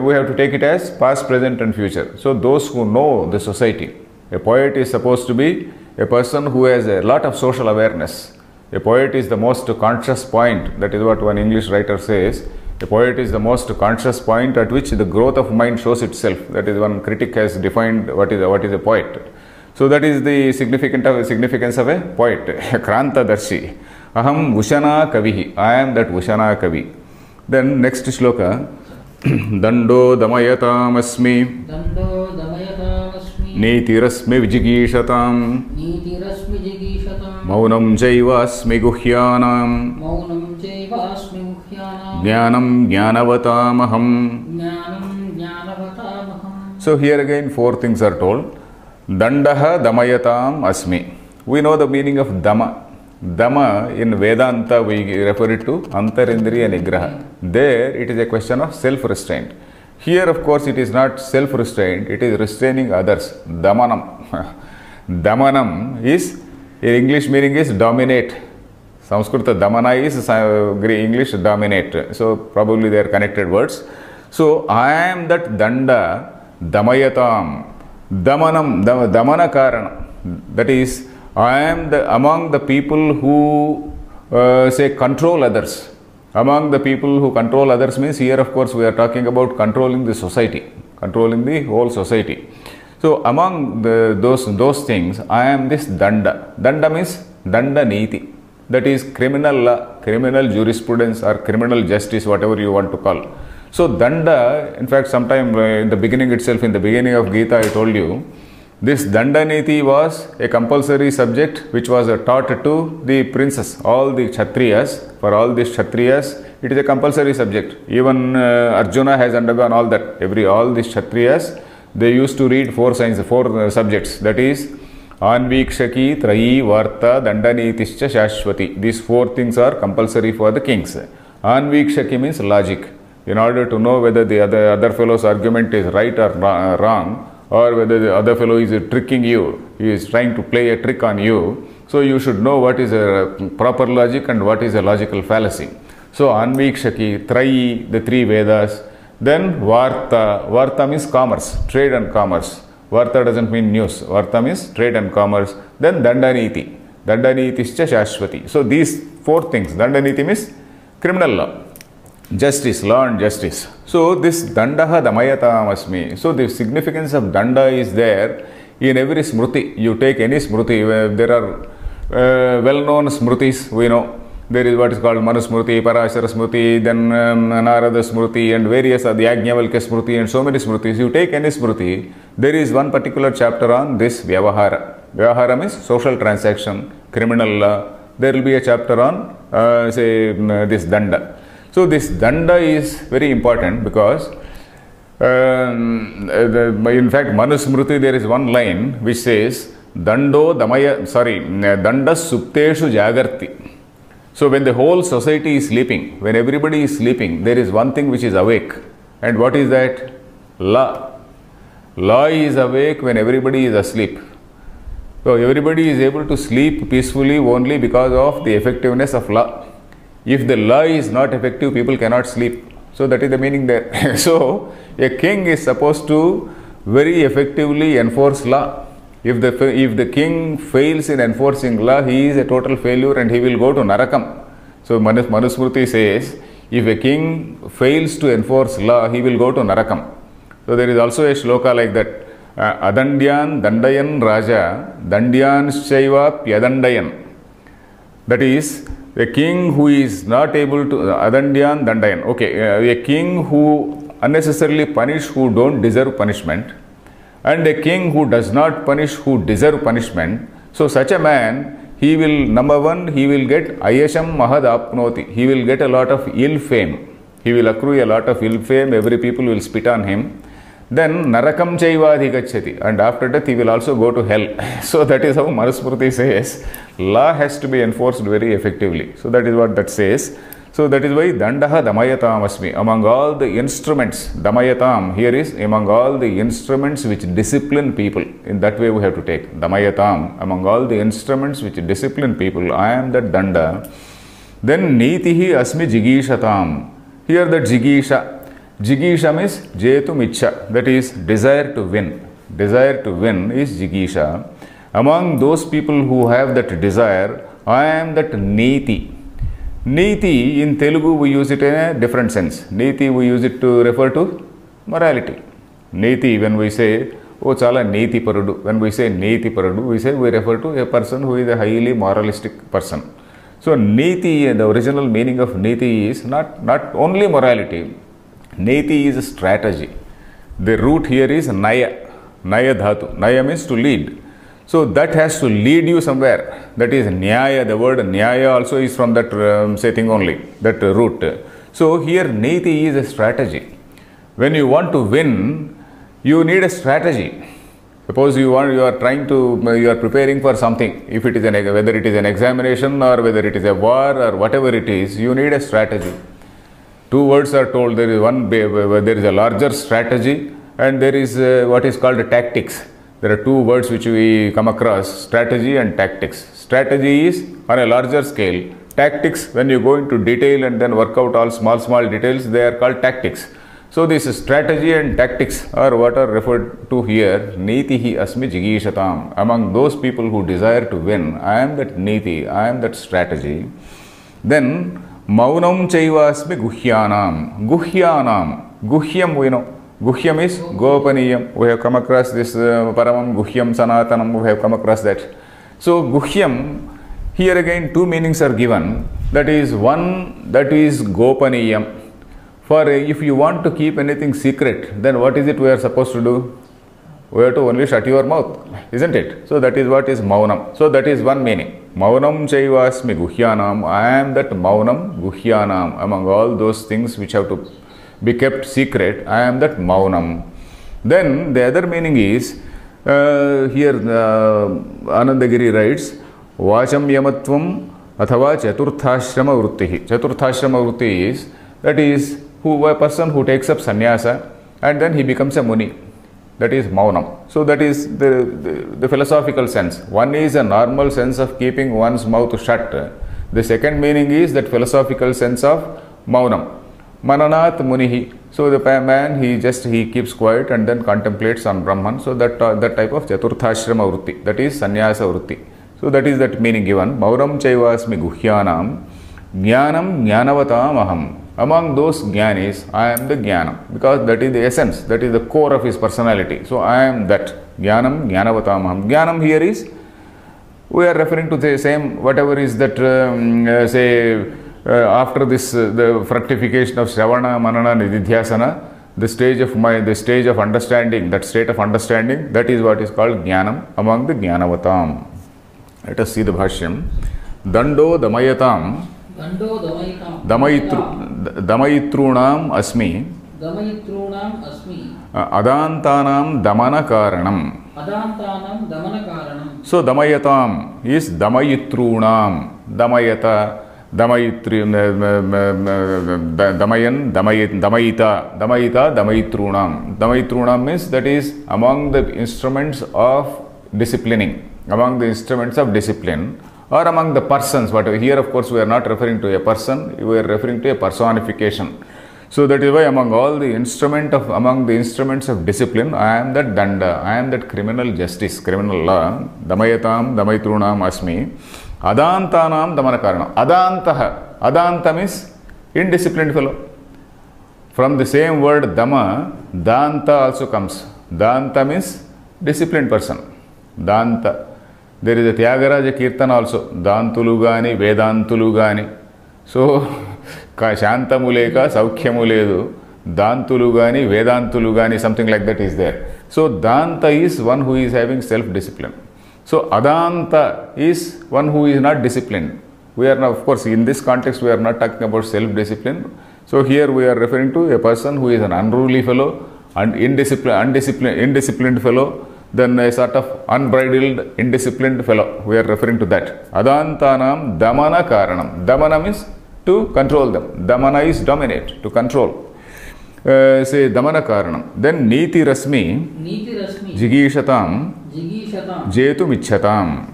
[SPEAKER 1] we have to take it as past, present and future. So those who know the society. A poet is supposed to be a person who has a lot of social awareness. A poet is the most conscious point. That is what one English writer says. A poet is the most conscious point at which the growth of mind shows itself. That is, one critic has defined what is a poet. So that is the significance of a poet. Kranta Darshi. Aham Ushana Kavihi. I am that Ushana Kavi. Then next shloka. Dando Damayatam Asmi. Nitirasmi Vijigishatam. Maunam Jaiva Asmi Guhyanam. Jnanam Jnanavatamaham. So here again 4 things are told. Dandaha Damayatam Asmi. We know the meaning of Dama. Dama in Vedanta we refer it to Antarindriya Nigraha. There it is a question of self-restraint. Here of course it is not self-restraint, it is restraining others. Damanam. Damanam is, in English meaning is dominate. Sanskrita Damana is English dominate. So probably they are connected words. So I am that Danda Damayatam. Damanam, Damana Karanam. That is, I am among the people who say control others. Among the people who control others means here of course we are talking about controlling the society, controlling the whole society. So among those things, I am this Danda. Danda means Danda Niti. That is criminal law, criminal jurisprudence or criminal justice, whatever you want to call. So Danda, in fact sometime in the beginning itself, in the beginning of Gita I told you, this Dandaniti was a compulsory subject which was taught to the princes, all the Kshatriyas. For all these Kshatriyas, it is a compulsory subject. Even Arjuna has undergone all that. All these Kshatriyas, they used to read 4 subjects. That is, Anvikshaki, Trayi, Varta, Dandanitischa, Shashwati. These 4 things are compulsory for the kings. Anvikshaki means logic. In order to know whether the other fellow's argument is right or wrong, or whether the other fellow is tricking you, he is trying to play a trick on you. So you should know what is a proper logic and what is a logical fallacy. So Anvikshaki, Trayi, the 3 Vedas. Then Varta. Varta means commerce, trade and commerce. Varta doesn't mean news. Varta means trade and commerce. Then Dandaniti. Dandanitischa Shashwati. So these 4 things. Dandaniti means criminal law. Justice, law and justice. So this dandaha damayatam asmi. So the significance of danda is there in every smruti. You take any smruti, there are well-known smrutis, we know. There is what is called Manusmruti, Parashara Smruti, then Narada Smruti and various are the Yajnavalkya Smruti and so many Smrutis. You take any Smruti, there is one particular chapter on this Vyavahara. Vyavahara means social transaction, criminal law. There will be a chapter on this Danda. So this Danda is very important because in fact Manusmruti there is one line which says Danda Supteshu Jagarti. So when the whole society is sleeping, when everybody is sleeping, there is one thing which is awake. And what is that? Law. Law is awake when everybody is asleep. So everybody is able to sleep peacefully only because of the effectiveness of law. If the law is not effective, people cannot sleep. So that is the meaning there. So a king is supposed to very effectively enforce law. If the king fails in enforcing law, he is a total failure and he will go to Narakam. So Manusmruti says, if a king fails to enforce law, he will go to Narakam. So there is also a shloka like that. Adandyan dandayan raja, dandyan shaiva pyadandayan. That is, a king who is not able to, adandyan dandayan. Okay, a king who unnecessarily punish who don't deserve punishment. And a king who does not punish who deserve punishment. So such a man, he will, number one, he will get ayasham mahad apnoti. He will get a lot of ill fame. He will accrue a lot of ill fame. Every people will spit on him. Then narakam chaivadhi gacchati. And after that, he will also go to hell. So that is how Manusmruti says, law has to be enforced very effectively. So that is what that says. So that is why dandaha damayatam asmi. Among all the instruments, damayatam here is among all the instruments which discipline people. In that way we have to take damayatam. Among all the instruments which discipline people, I am that danda. Then nitihi asmi jigishatam. Here the jigisha. Jigisha means jetum ichha. That is desire to win. Desire to win is jigisha. Among those people who have that desire, I am that niti. Niti, in Telugu we use it in a different sense. Niti we use it to refer to morality. Niti, when we say, oh chala niti parudu. When we say niti parudu, we refer to a person who is a highly moralistic person. So niti, the original meaning of niti is not only morality. Niti is a strategy. The root here is naya. Naya dhatu. Naya means to lead. So that has to lead you somewhere. That is nyaya. The word nyaya also is from that thing only, that root. So here niti is a strategy. When you want to win, you need a strategy. Suppose you are preparing for something. If it is whether it is an examination or whether it is a war or whatever it is, you need a strategy. Two words are told. There is a larger strategy and there is what is called tactics. There are two words which we come across, strategy and tactics. Strategy is on a larger scale. Tactics, when you go into detail and then work out all small details, they are called tactics. So this strategy and tactics are what are referred to here. Nitihi asmi jigishatam. Among those people who desire to win, I am that niti, I am that strategy. Then maunam chaiva asmi guhyanam. Guhyanam. Guhyam we know. Guhyam is Gopaniyam. We have come across this Paramam, Guhyam, Sanatanam. We have come across that. So Guhyam, here again two meanings are given. That is one, that is Gopaniyam. For if you want to keep anything secret, then what is it we are supposed to do? We have to only shut your mouth, isn't it? So that is what is Maunam. So that is one meaning. Maunam chaivasmi Guhyanam. I am that Maunam Guhyanam. Among all those things which have to be kept secret, I am that Maunam. Then the other meaning is, here Anandagiri writes, Vacham yamatvam athava chaturthashrama vrittihi. Chaturthashrama vritti is, that is, a person who takes up sannyasa and then he becomes a muni. That is Maunam. So that is the philosophical sense. One is a normal sense of keeping one's mouth shut. The second meaning is that philosophical sense of Maunam. Mananat munihi. So the man, he keeps quiet and then contemplates on Brahman. So that type of chaturthashrama vritti, that is sannyasa vritti. So that is that meaning given. Maunam chaivasmi guhyanam, jnanam jnanavatam aham. Among those Jnanis, I am the Jnanam, because that is the essence, that is the core of his personality. So I am that. Jnanam, Jnanavatamaham. Jnanam here is, we are referring to the same, whatever is that, after this, the fructification of Shravana, Manana, Nididhyasana, the stage of understanding, that state of understanding, that is what is called Jnanam among the Jnanavatam. Let us see the Bhashyam. Dando Damayatam.
[SPEAKER 2] Dando Damayatam.
[SPEAKER 1] Damayitrunam Asmi.
[SPEAKER 2] Damayitrunam Asmi.
[SPEAKER 1] Adantanam Damana Karanam.
[SPEAKER 2] Adantanam Damana Karanam.
[SPEAKER 1] So Damayatam is Damayitrunam. Damayata. Damayitri, Damayan, Damayita, Damayitrunam. Damayitrunam means that is among the instruments of disciplining, among the instruments of discipline, or among the persons, whatever. Here, of course, we are not referring to a person, we are referring to a personification. So that is why among the instruments of discipline, I am that Danda, I am that criminal justice, criminal law. Damayatam, Damayitrunam Asmi. Adantanam Damana Karanam. Adantaha. Adanta means indisciplined fellow. From the same word Dama, Danta also comes. Danta means disciplined person. Danta. There is a Tyagaraja Kirtana also. Dantulugani, Vedantulugani. So, Shantamuleka, Saukyamuledu, Dantulugani, Vedantulugani, something like that is there. So, Danta is one who is having self-discipline. So, Adanta is one who is not disciplined. We are now, of course, in this context, we are not talking about self-discipline. So, here we are referring to a person who is an unruly fellow, and indisciplined fellow, then a sort of unbridled, indisciplined fellow. We are referring to that. Adantanam Damana Karanam. Damana means to control them. Damana is dominate, to control. Say Damana Karanam. Then Niti Rasmi. Jigishatam. Jetum Ichchatam.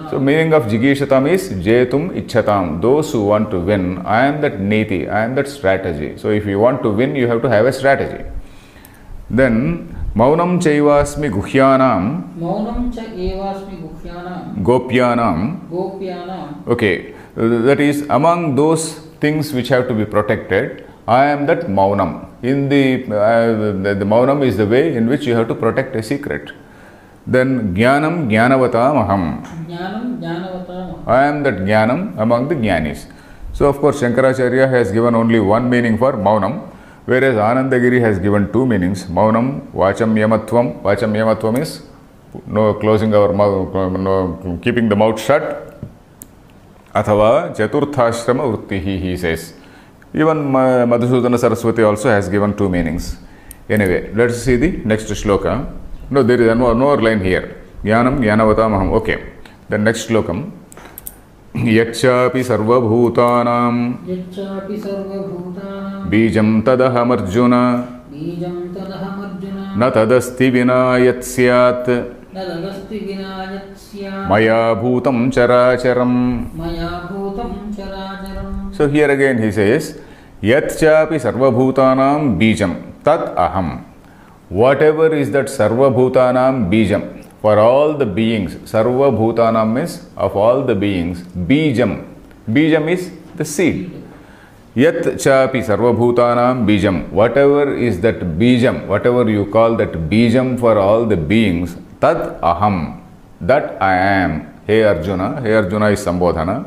[SPEAKER 1] So meaning of Jigishatam is Jetum Ichchatam. Those who want to win, I am that Niti, I am that strategy. So if you want to win, you have to have a strategy. Then Maunam Chaivasmi Guhyanam.
[SPEAKER 2] Maunam Chaivasmi Guhyanam.
[SPEAKER 1] Gopyanam. Okay, that is among those things which have to be protected, I am that Maunam. In the Maunam is the way in which you have to protect a secret. Then Jnanam Jnanavatamaham. I am that Jnanam among the Jnanis. So of course Shankaracharya has given only one meaning for Maunam, whereas Anandagiri has given two meanings. Maunam, Vacham Yamatvam. Vacham Yamatvam is no closing our mouth, no keeping the mouth shut. Athava Chaturthashrama Vrittihi, he says. Even Madhusudana Saraswati also has given two meanings. Anyway, let us see the next shloka. No, there is no more line here. Jnanam Jnanavatamaham. Okay. The next slokam. Yachapi sarvabhutanam. Bijam tadaham Arjuna. Na tadasti vina yat syat. Maya bhutam characharam. So here again he says, Yat chapi sarvabhutanam bijam tat aham. Whatever is that sarvabhutanam bijam, for all the beings, sarvabhutanam means of all the beings, bijam. Bijam is the seed. Yat chapi sarvabhutanam bijam. Whatever is that bijam, whatever you call that bijam for all the beings, tat aham. That I am. Hey Arjuna. Hey Arjuna is Sambodhana.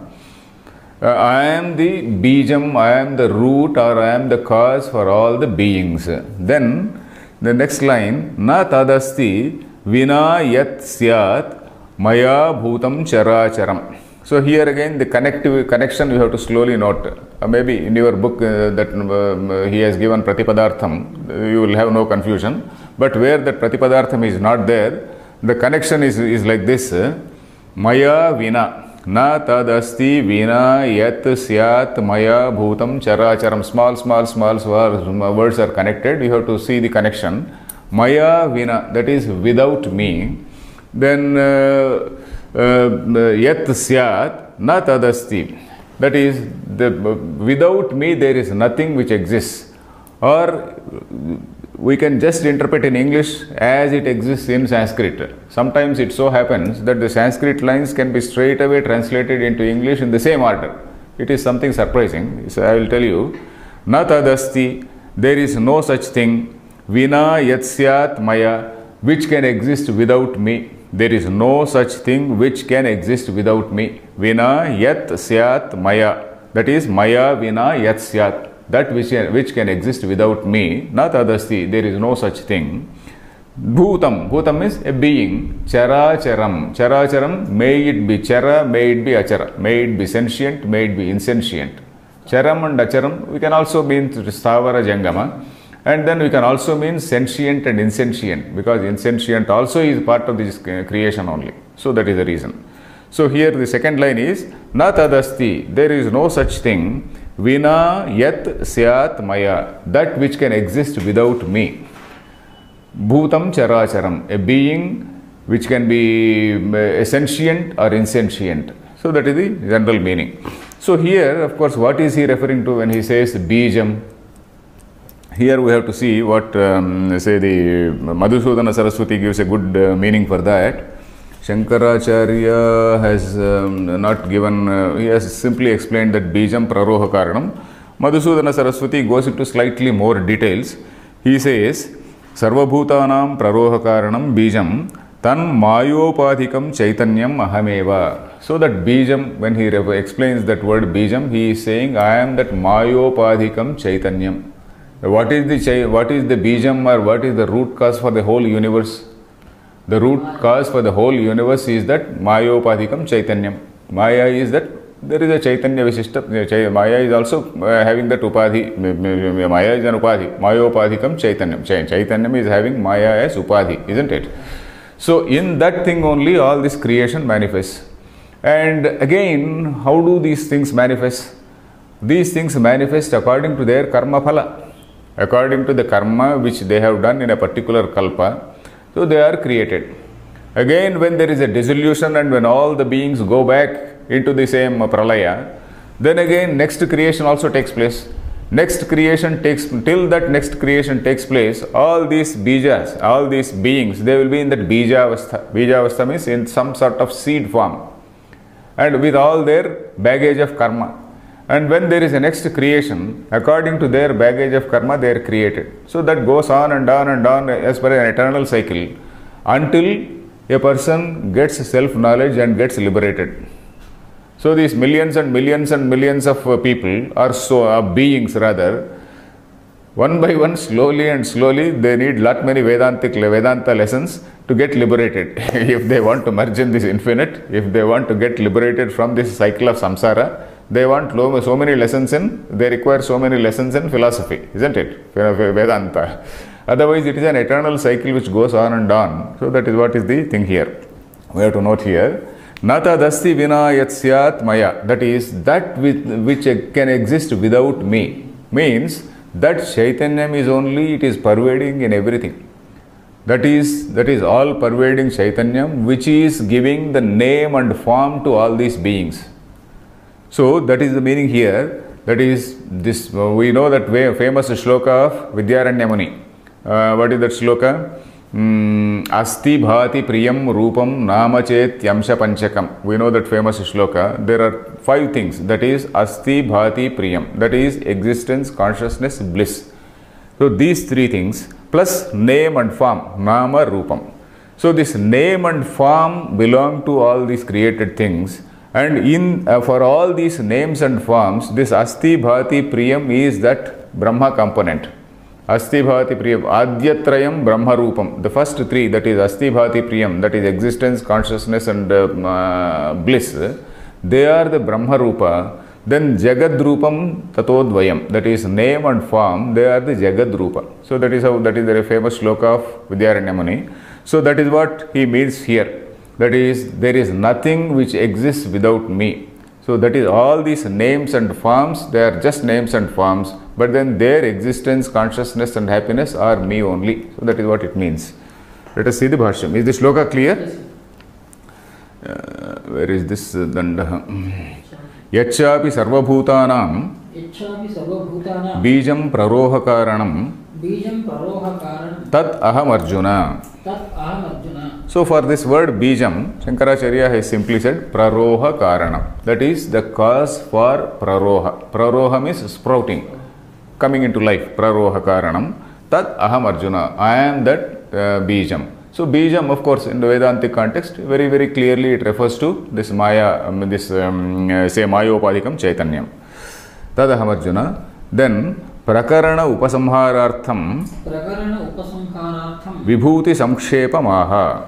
[SPEAKER 1] I am the bijam, I am the root, or I am the cause for all the beings. Then the next line, na tadasti vina yat syat maya bhutam characharam. So here again the connection you have to slowly note. Maybe in your book that he has given Pratipadartham, you will have no confusion. But where that Pratipadartham is not there, the connection is like this. Maya vina. Na tadasti vina yat syat maya bhutam characharam. Small words are connected. You have to see the connection. Maya vina, that is without me. Then yat syat na tadasti, that is without me there is nothing which exists. Or we can just interpret in English as it exists in Sanskrit. Sometimes it so happens that the Sanskrit lines can be straight away translated into English in the same order. It is something surprising. So I will tell you. Na tadasti, there is no such thing. Vina yat syat maya, which can exist without me. There is no such thing which can exist without me. Vina yat syat maya. That is maya vina yat syat. That which can exist without me. Na tadasti, there is no such thing. Bhutam. Bhutam is a being. Chara charam. Chara charam, may it be chara, may it be achara. May it be sentient, may it be insentient. Charam and acharam, we can also mean stavara jangama. And then we can also mean sentient and insentient, because insentient also is part of this creation only. So that is the reason. So here the second line is na tadasti, there is no such thing. Vina yat syat maya, that which can exist without me. Bhutam characharam, a being which can be sentient or insentient. So that is the general meaning. So here, of course, what is he referring to when he says bijam? Here we have to see what say the Madhusudana Saraswati gives a good meaning for that. Shankaracharya has not given, he has simply explained that bijam praroha karanam. Madhusudana Saraswati goes into slightly more details. He says, Sarvabhutanam praroha karanam bijam tan mayopadhikam chaitanyam ahameva. So that bijam, when he explains that word bijam, he is saying, I am that mayopadhikam chaitanyam. What is the bijam, or what is the root cause for the whole universe? The root cause for the whole universe is that mayopadhikam chaitanyam. Maya is that there is a chaitanya vishishta. Maya is also having that upadhi. Maya is an upadhi. Mayopadhikam chaitanyam. Chaitanyam is having maya as upadhi, isn't it? So in that thing only all this creation manifests. And again, how do these things manifest? These things manifest according to their karma phala. According to the karma which they have done in a particular kalpa, so they are created. Again, when there is a dissolution and when all the beings go back into the same pralaya, then again next creation also takes place. Next creation till that next creation takes place, all these bijas, all these beings, they will be in that bijavastha. Bijavastha means in some sort of seed form, and with all their baggage of karma. And when there is a next creation, according to their baggage of karma, they are created. So that goes on and on and on as per an eternal cycle until a person gets self-knowledge and gets liberated. So these millions and millions and millions of people are beings rather, one by one, slowly and slowly, they need lot many Vedanta lessons to get liberated. If they want to merge in this infinite, if they want to get liberated from this cycle of samsara, they want so many lessons they require so many lessons in philosophy, isn't it? Vedanta. Otherwise, it is an eternal cycle which goes on and on. So that is what is the thing here. We have to note here. Nata dasti vina yat syat maya. That is, that which can exist without me. Means that Chaitanyam is only, it is pervading in everything. That is all pervading Chaitanyam, which is giving the name and form to all these beings. So that is the meaning here. That is this. We know that famous shloka of Vidyaranya Muni. What is that shloka? Asti bhati priyam rupam namachet yamsha panchakam. We know that famous shloka. There are 5 things. That is asti bhati priyam. That is existence, consciousness, bliss. So these 3 things plus name and form, nama rupam. So this name and form belong to all these created things. And for all these names and forms, this asti bhati priyam is that Brahma component. Asti bhati priyam, adhyatrayam brahma rupam. The first 3, that is asti bhati priyam, that is existence, consciousness and bliss, they are the Brahma rupa. Then jagad rupam tatodvayam, that is name and form, they are the jagad rupa. So that is the famous shloka of Vidyaranya Muni. So that is what he means here. That is, there is nothing which exists without me. So that is all these names and forms, they are just names and forms, but then their existence, consciousness and happiness are me only. So that is what it means. Let us see the Bhashyam. Is the shloka clear? Where is this Dandaha? Yachapi sarvabhutanam bijam praroha karanam tat aham Arjuna. So for this word bijam, Shankaracharya has simply said praroha karanam. That is the cause for praroha. Praroha means sprouting. coming into life. Praroha Karanam. Tat aham Arjuna. I am that Bijam. So Bijam, of course, in the Vedantic context, very, very clearly it refers to this Maya, say Mayopadikam Chaitanyam. Tad aham Arjuna. Then Prakarana Upasamharartham Vibhuti Samkshepamaha.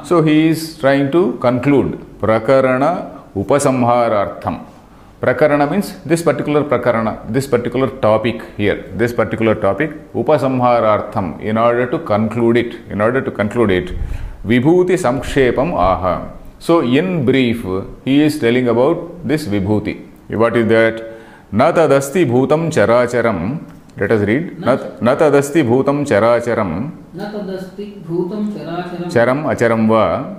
[SPEAKER 1] So he is trying to conclude Prakarana Upasamharartham. Prakarana means this particular prakarana, this particular topic here, this particular topic, Upasamharartham, in order to conclude it, Vibhuti Samkshepam aha. So in brief, he is telling about this Vibhuti. What is that? Na tadasti bhutam characharam. Let us read. Na tadasti bhutam characharam. Charam acharam va.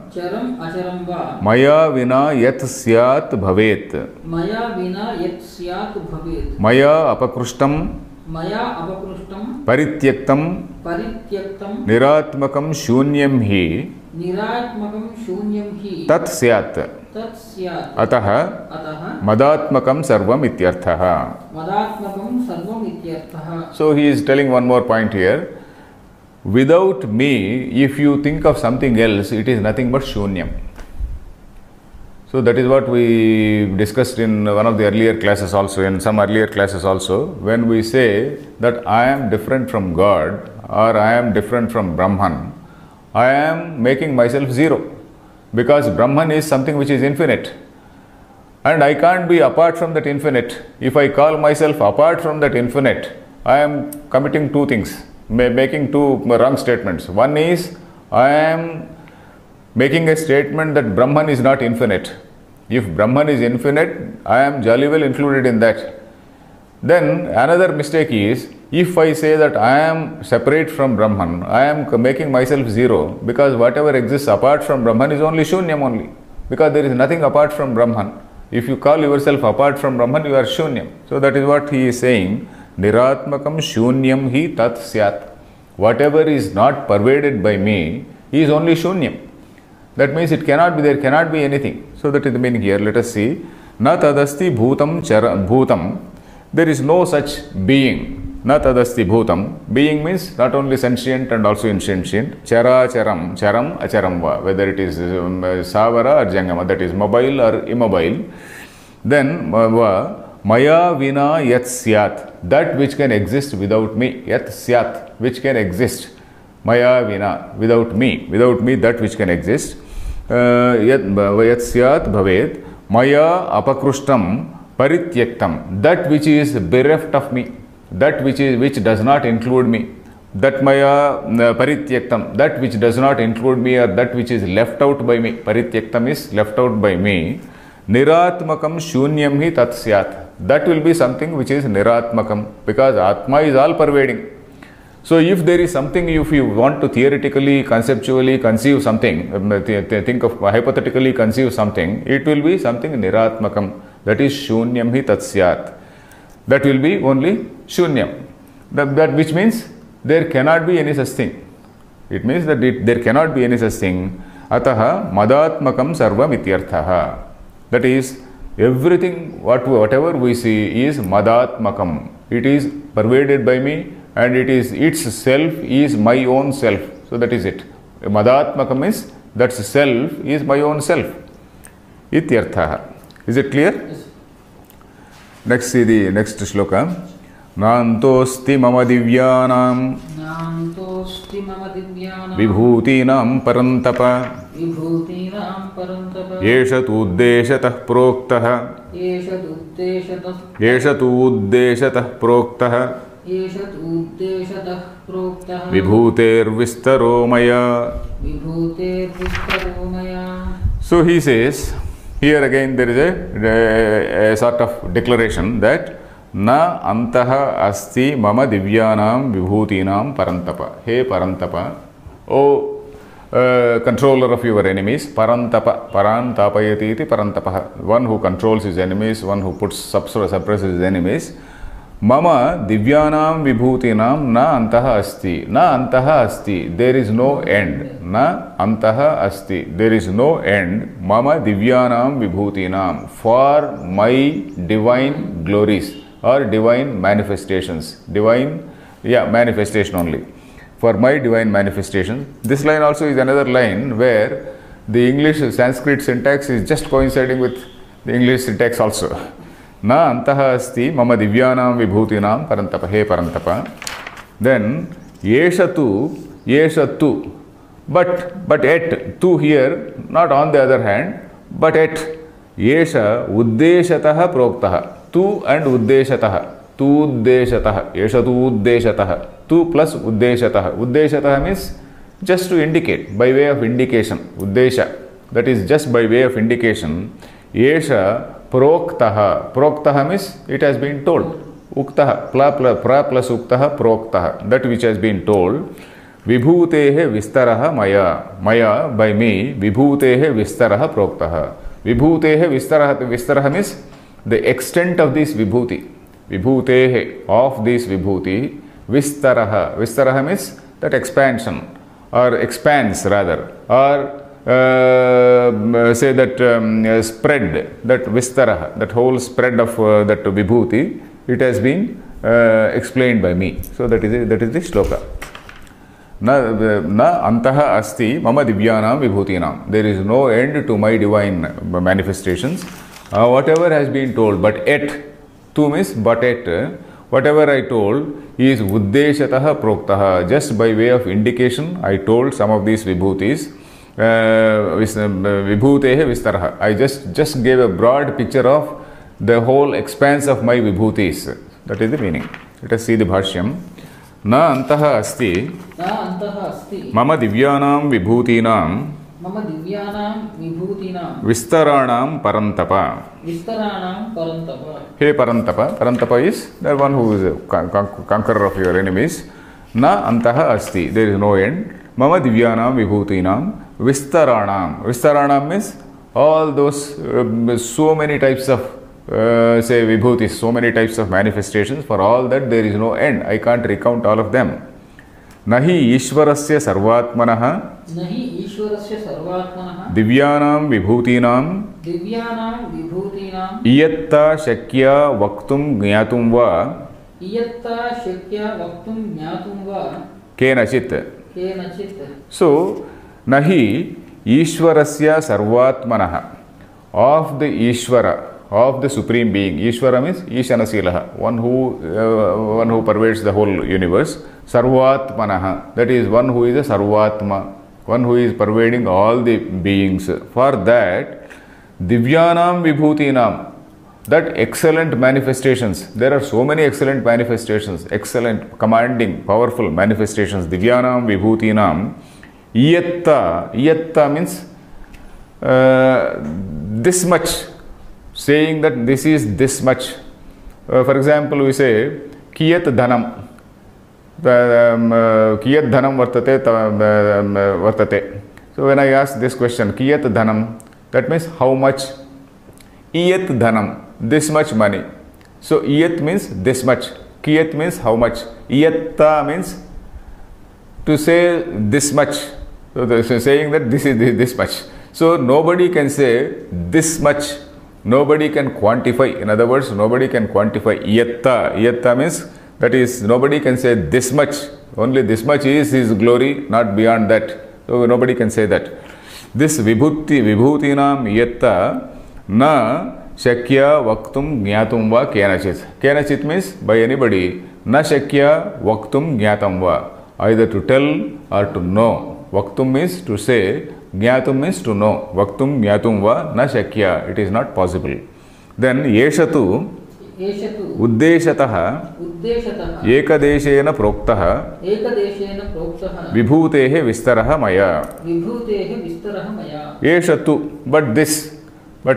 [SPEAKER 1] Maya vina yat syat bhavet. Maya apakrustam. Parityaktam. Niratmakam shunyam hi. Tat syat. Ataha madatmakam sarvam ityarthaha. So he is telling one more point here. Without me, if you think of something else, it is nothing but shunyam. So that is what we discussed in one of the earlier classes also, in some earlier classes also. When we say that I am different from God or I am different from Brahman, I am making myself zero. Because Brahman is something which is infinite. And I can't be apart from that infinite. If I call myself apart from that infinite, I am committing two things, making two wrong statements. One is, I am making a statement that Brahman is not infinite. If Brahman is infinite, I am jolly well included in that. Then another mistake is, if I say that I am separate from Brahman, I am making myself zero, because whatever exists apart from Brahman is only shunyam only, because there is nothing apart from Brahman. If you call yourself apart from Brahman, you are shunyam. So that is what he is saying. Niratmakam shunyam hi tat syat. Whatever is not pervaded by me is only shunyam. That means it cannot be, there cannot be anything. So that is the meaning here. Let us see. Na tadasti bhutam bhutam. There is no such being. Na tadasti bhutam. Being means not only sentient and also insentient. Chara charam, charam acharam va. Whether it is savara or jangama, that is mobile or immobile. Then maya vina yat syat. That which can exist without me. Yat syat. Which can exist. Maya vina. Without me. Without me, that which can exist. Yat syat bhavet. Maya apakrustam parityaktam. That which is bereft of me. That which does not include me. That maya parityaktam. That which does not include me, or that which is left out by me. Parityaktam is left out by me. Niratmakam shunyam hi tat syat. That will be something which is niratmakam, because Atma is all pervading. So if there is something, if you want to theoretically, conceptually conceive something, think of hypothetically conceive something, it will be something niratmakam. That is shunyam hi tat syat. That will be only shunyam. That which means there cannot be any such thing. It means that there cannot be any such thing. Ataha madatmakam sarvam ityarthaha. That is, everything, whatever we see is madatmakam. It is pervaded by me, and its self is my own self. So that is it. Madatmakam is, that self is my own self. Ityarthaha. Is it clear?
[SPEAKER 2] Yes.
[SPEAKER 1] Next, see the next shloka. Nantosti mama divyanam vibhutinam parantapa yesha tu uddeshatah proktah vibhuter vistaro maya. So he says, here again there is a sort of declaration that na antaha asti mama divyanam vibhutinam parantapa. Hey Parantapa, O controller of your enemies, Parantapa, Parantapayati iti Parantapa. One who controls his enemies, one who suppresses his enemies. Mama divyanam vibhutinam na antaha asti. Na antaha asti. There is no end. Na antaha asti. There is no end. Mama divyanam vibhutinam. For my divine glories. or divine manifestations. Divine, manifestation only. For my divine manifestations. This line also is another line where the English Sanskrit syntax is just coinciding with the English syntax also. Na antaha asti mama divyanam vibhutinam parantapa, he parantapa. Then yesha tu, but yet, tu here, not on the other hand, but yet, yesha uddeshataha proktaha. Tu and uddeshataha. Tu uddeshataha. Yesha tu uddeshataha. Tu plus uddeshataha. Uddeshataha means just to indicate, by way of indication. Uddesha. That is just by way of indication. Yesha proktaha. Proktaha means it has been told. Uktaha. Pra plus uktaha proktaha. That which has been told. Vibhutehe vistaraha maya by me. Vibhutehe vistaraha proktaha. Vibhutehe vistaraha means the extent of this vibhuti. Vibhutehe, of this vibhuti. Vistaraha means that expansion, or expanse rather, or say that spread, that vistaraha, that whole spread of that vibhuti, it has been explained by me. So that is the shloka. Na antaha asti mama divyanam vibhutinam. There is no end to my divine manifestations. Whatever has been told, but yet, tu means but yet, whatever I told is uddeshataha proktaha. Just by way of indication, I told some of these vibhutis. Vibhutehe vistaraha. I just gave a broad picture of the whole expanse of my vibhutis. That is the meaning. Let us see the bhashyam. Na antaha asti mama divyanam vibhutinam vistaranam parantapa. He parantapa. Parantapa is the one who is a conqueror of your enemies. Na antaha asti. There is no end. Mama divyanam vibhutinam vistaranam. Vistaranam means all those so many types of say vibhutis, so many types of manifestations. For all that there is no end. I can't recount all of them. Nahi ishvarasya sarvatmanaha divyanam vibhutinam iyatta shakya vaktum gyatum va kenachit. So, nahi ishvarasya sarvatmanaha, of the Ishvara, of the Supreme Being. Ishvara means Ishanasilaha, one who pervades the whole universe. Sarvatmanaha, that is one who is a Sarvatma, one who is pervading all the beings. For that, Divyanam Vibhutinam, that excellent manifestations. There are so many excellent manifestations, excellent, commanding, powerful manifestations. Divyanam Vibhutinam Iyatta means this much, saying that this is this much. For example, we say Kiyat Dhanam. Kiyat Dhanam vartate. So when I ask this question, Kiyat Dhanam, that means how much? Iyat Dhanam, this much money. So Iyat means this much. Kiyat means how much. Iyatta means to say this much. So saying that this is this much. So nobody can say this much. Nobody can quantify. In other words, nobody can quantify iyatta. Iyatta means that is, nobody can say this much. Only this much is his glory, not beyond that. So nobody can say that. This vibhutinam iyatta na shakya vaktum gyatum va kenachit. Kenachit means by anybody. Na shakya vaktum gyatam va. Either to tell or to know. Vaktum means to say. Gyatum means to know. Vaktum gyatum va na shakya. It is not possible. Then yeshatu uddeshataha ekadeshena proktaha vibhutehe vistaraha maya. Yeshatu, but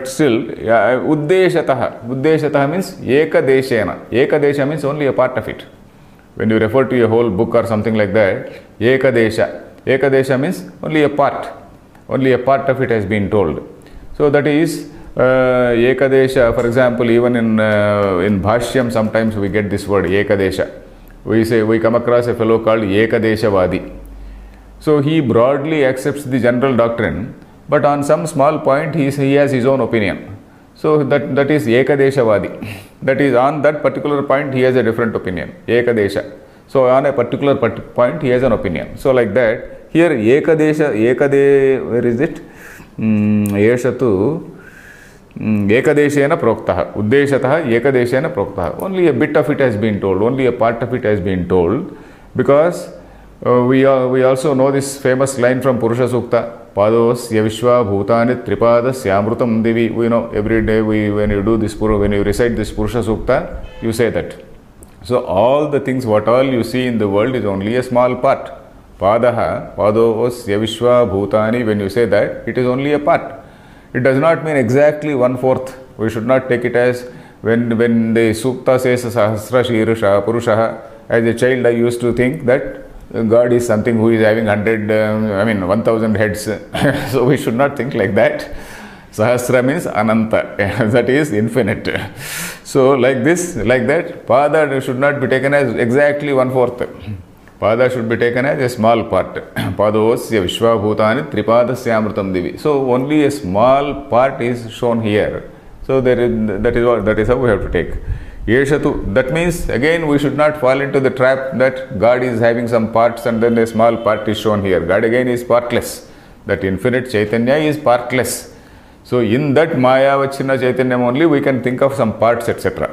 [SPEAKER 1] still uddeshataha means ekadeshena. Ekadesha means only a part of it. When you refer to a whole book or something like that, ekadesha means only a part. Only a part of it has been told. So that is Ekadesha. For example, even in Bhashyam, sometimes we get this word Ekadesha. We come across a fellow called Ekadeshavadi. So he broadly accepts the general doctrine, but on some small point he has his own opinion. So that is Ekadeshavadi. That is, on that particular point he has a different opinion. Ekadesha. So on a particular point he has an opinion. So like that, here where is it? Yeshatu Ekadeshena Proktaha. Uddeshataha Ekadeshena Proktaha. Only a bit of it has been told, only a part of it has been told, because we also know this famous line from Purusha Sukta. Pados Yavishwa Bhutani Tripadas Yamrutam Devi. We know every day when you recite this Purusha Sukta, you say that. So all the things, what all you see in the world is only a small part. Padaha, Pados Yavishwa Bhutani, when you say that, it is only a part. It does not mean exactly 1/4. We should not take it as when the Sukta says Sahasra Shirusha Purusha. As a child I used to think that God is something who is having 1,000 heads. So we should not think like that. Sahasra means Ananta, that is infinite. So like that, Pada should not be taken as exactly 1/4. Pada should be taken as a small part. Padosya Vishwabhutani Tripadasya Amrutam Divi. So only a small part is shown here. So that is how we have to take. Yeshatu, that means again we should not fall into the trap that God is having some parts and then a small part is shown here. God again is partless. That infinite Chaitanya is partless. So in that Maya Vachina Chaitanya only we can think of some parts, etc.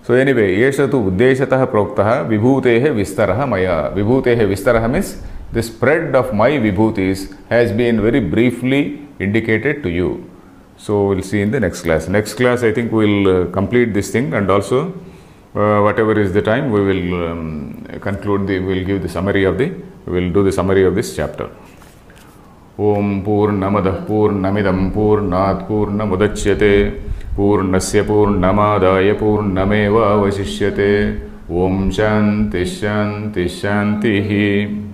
[SPEAKER 1] So anyway, Yeshatu Uddeshataha Proktaha Vibhutehe Vistaraha Maya. Vibhutehe Vistaraha means the spread of my Vibhutis has been very briefly indicated to you. So we'll see in the next class. Next class I think we'll complete this thing, and also whatever is the time we will we'll do the summary of this chapter. Om Purnamadah Purnamidam Purnat Purnamudachyate Purnasya Purnamadaya Purnameva Vasishyate. Om Shanti Shanti Shantihi.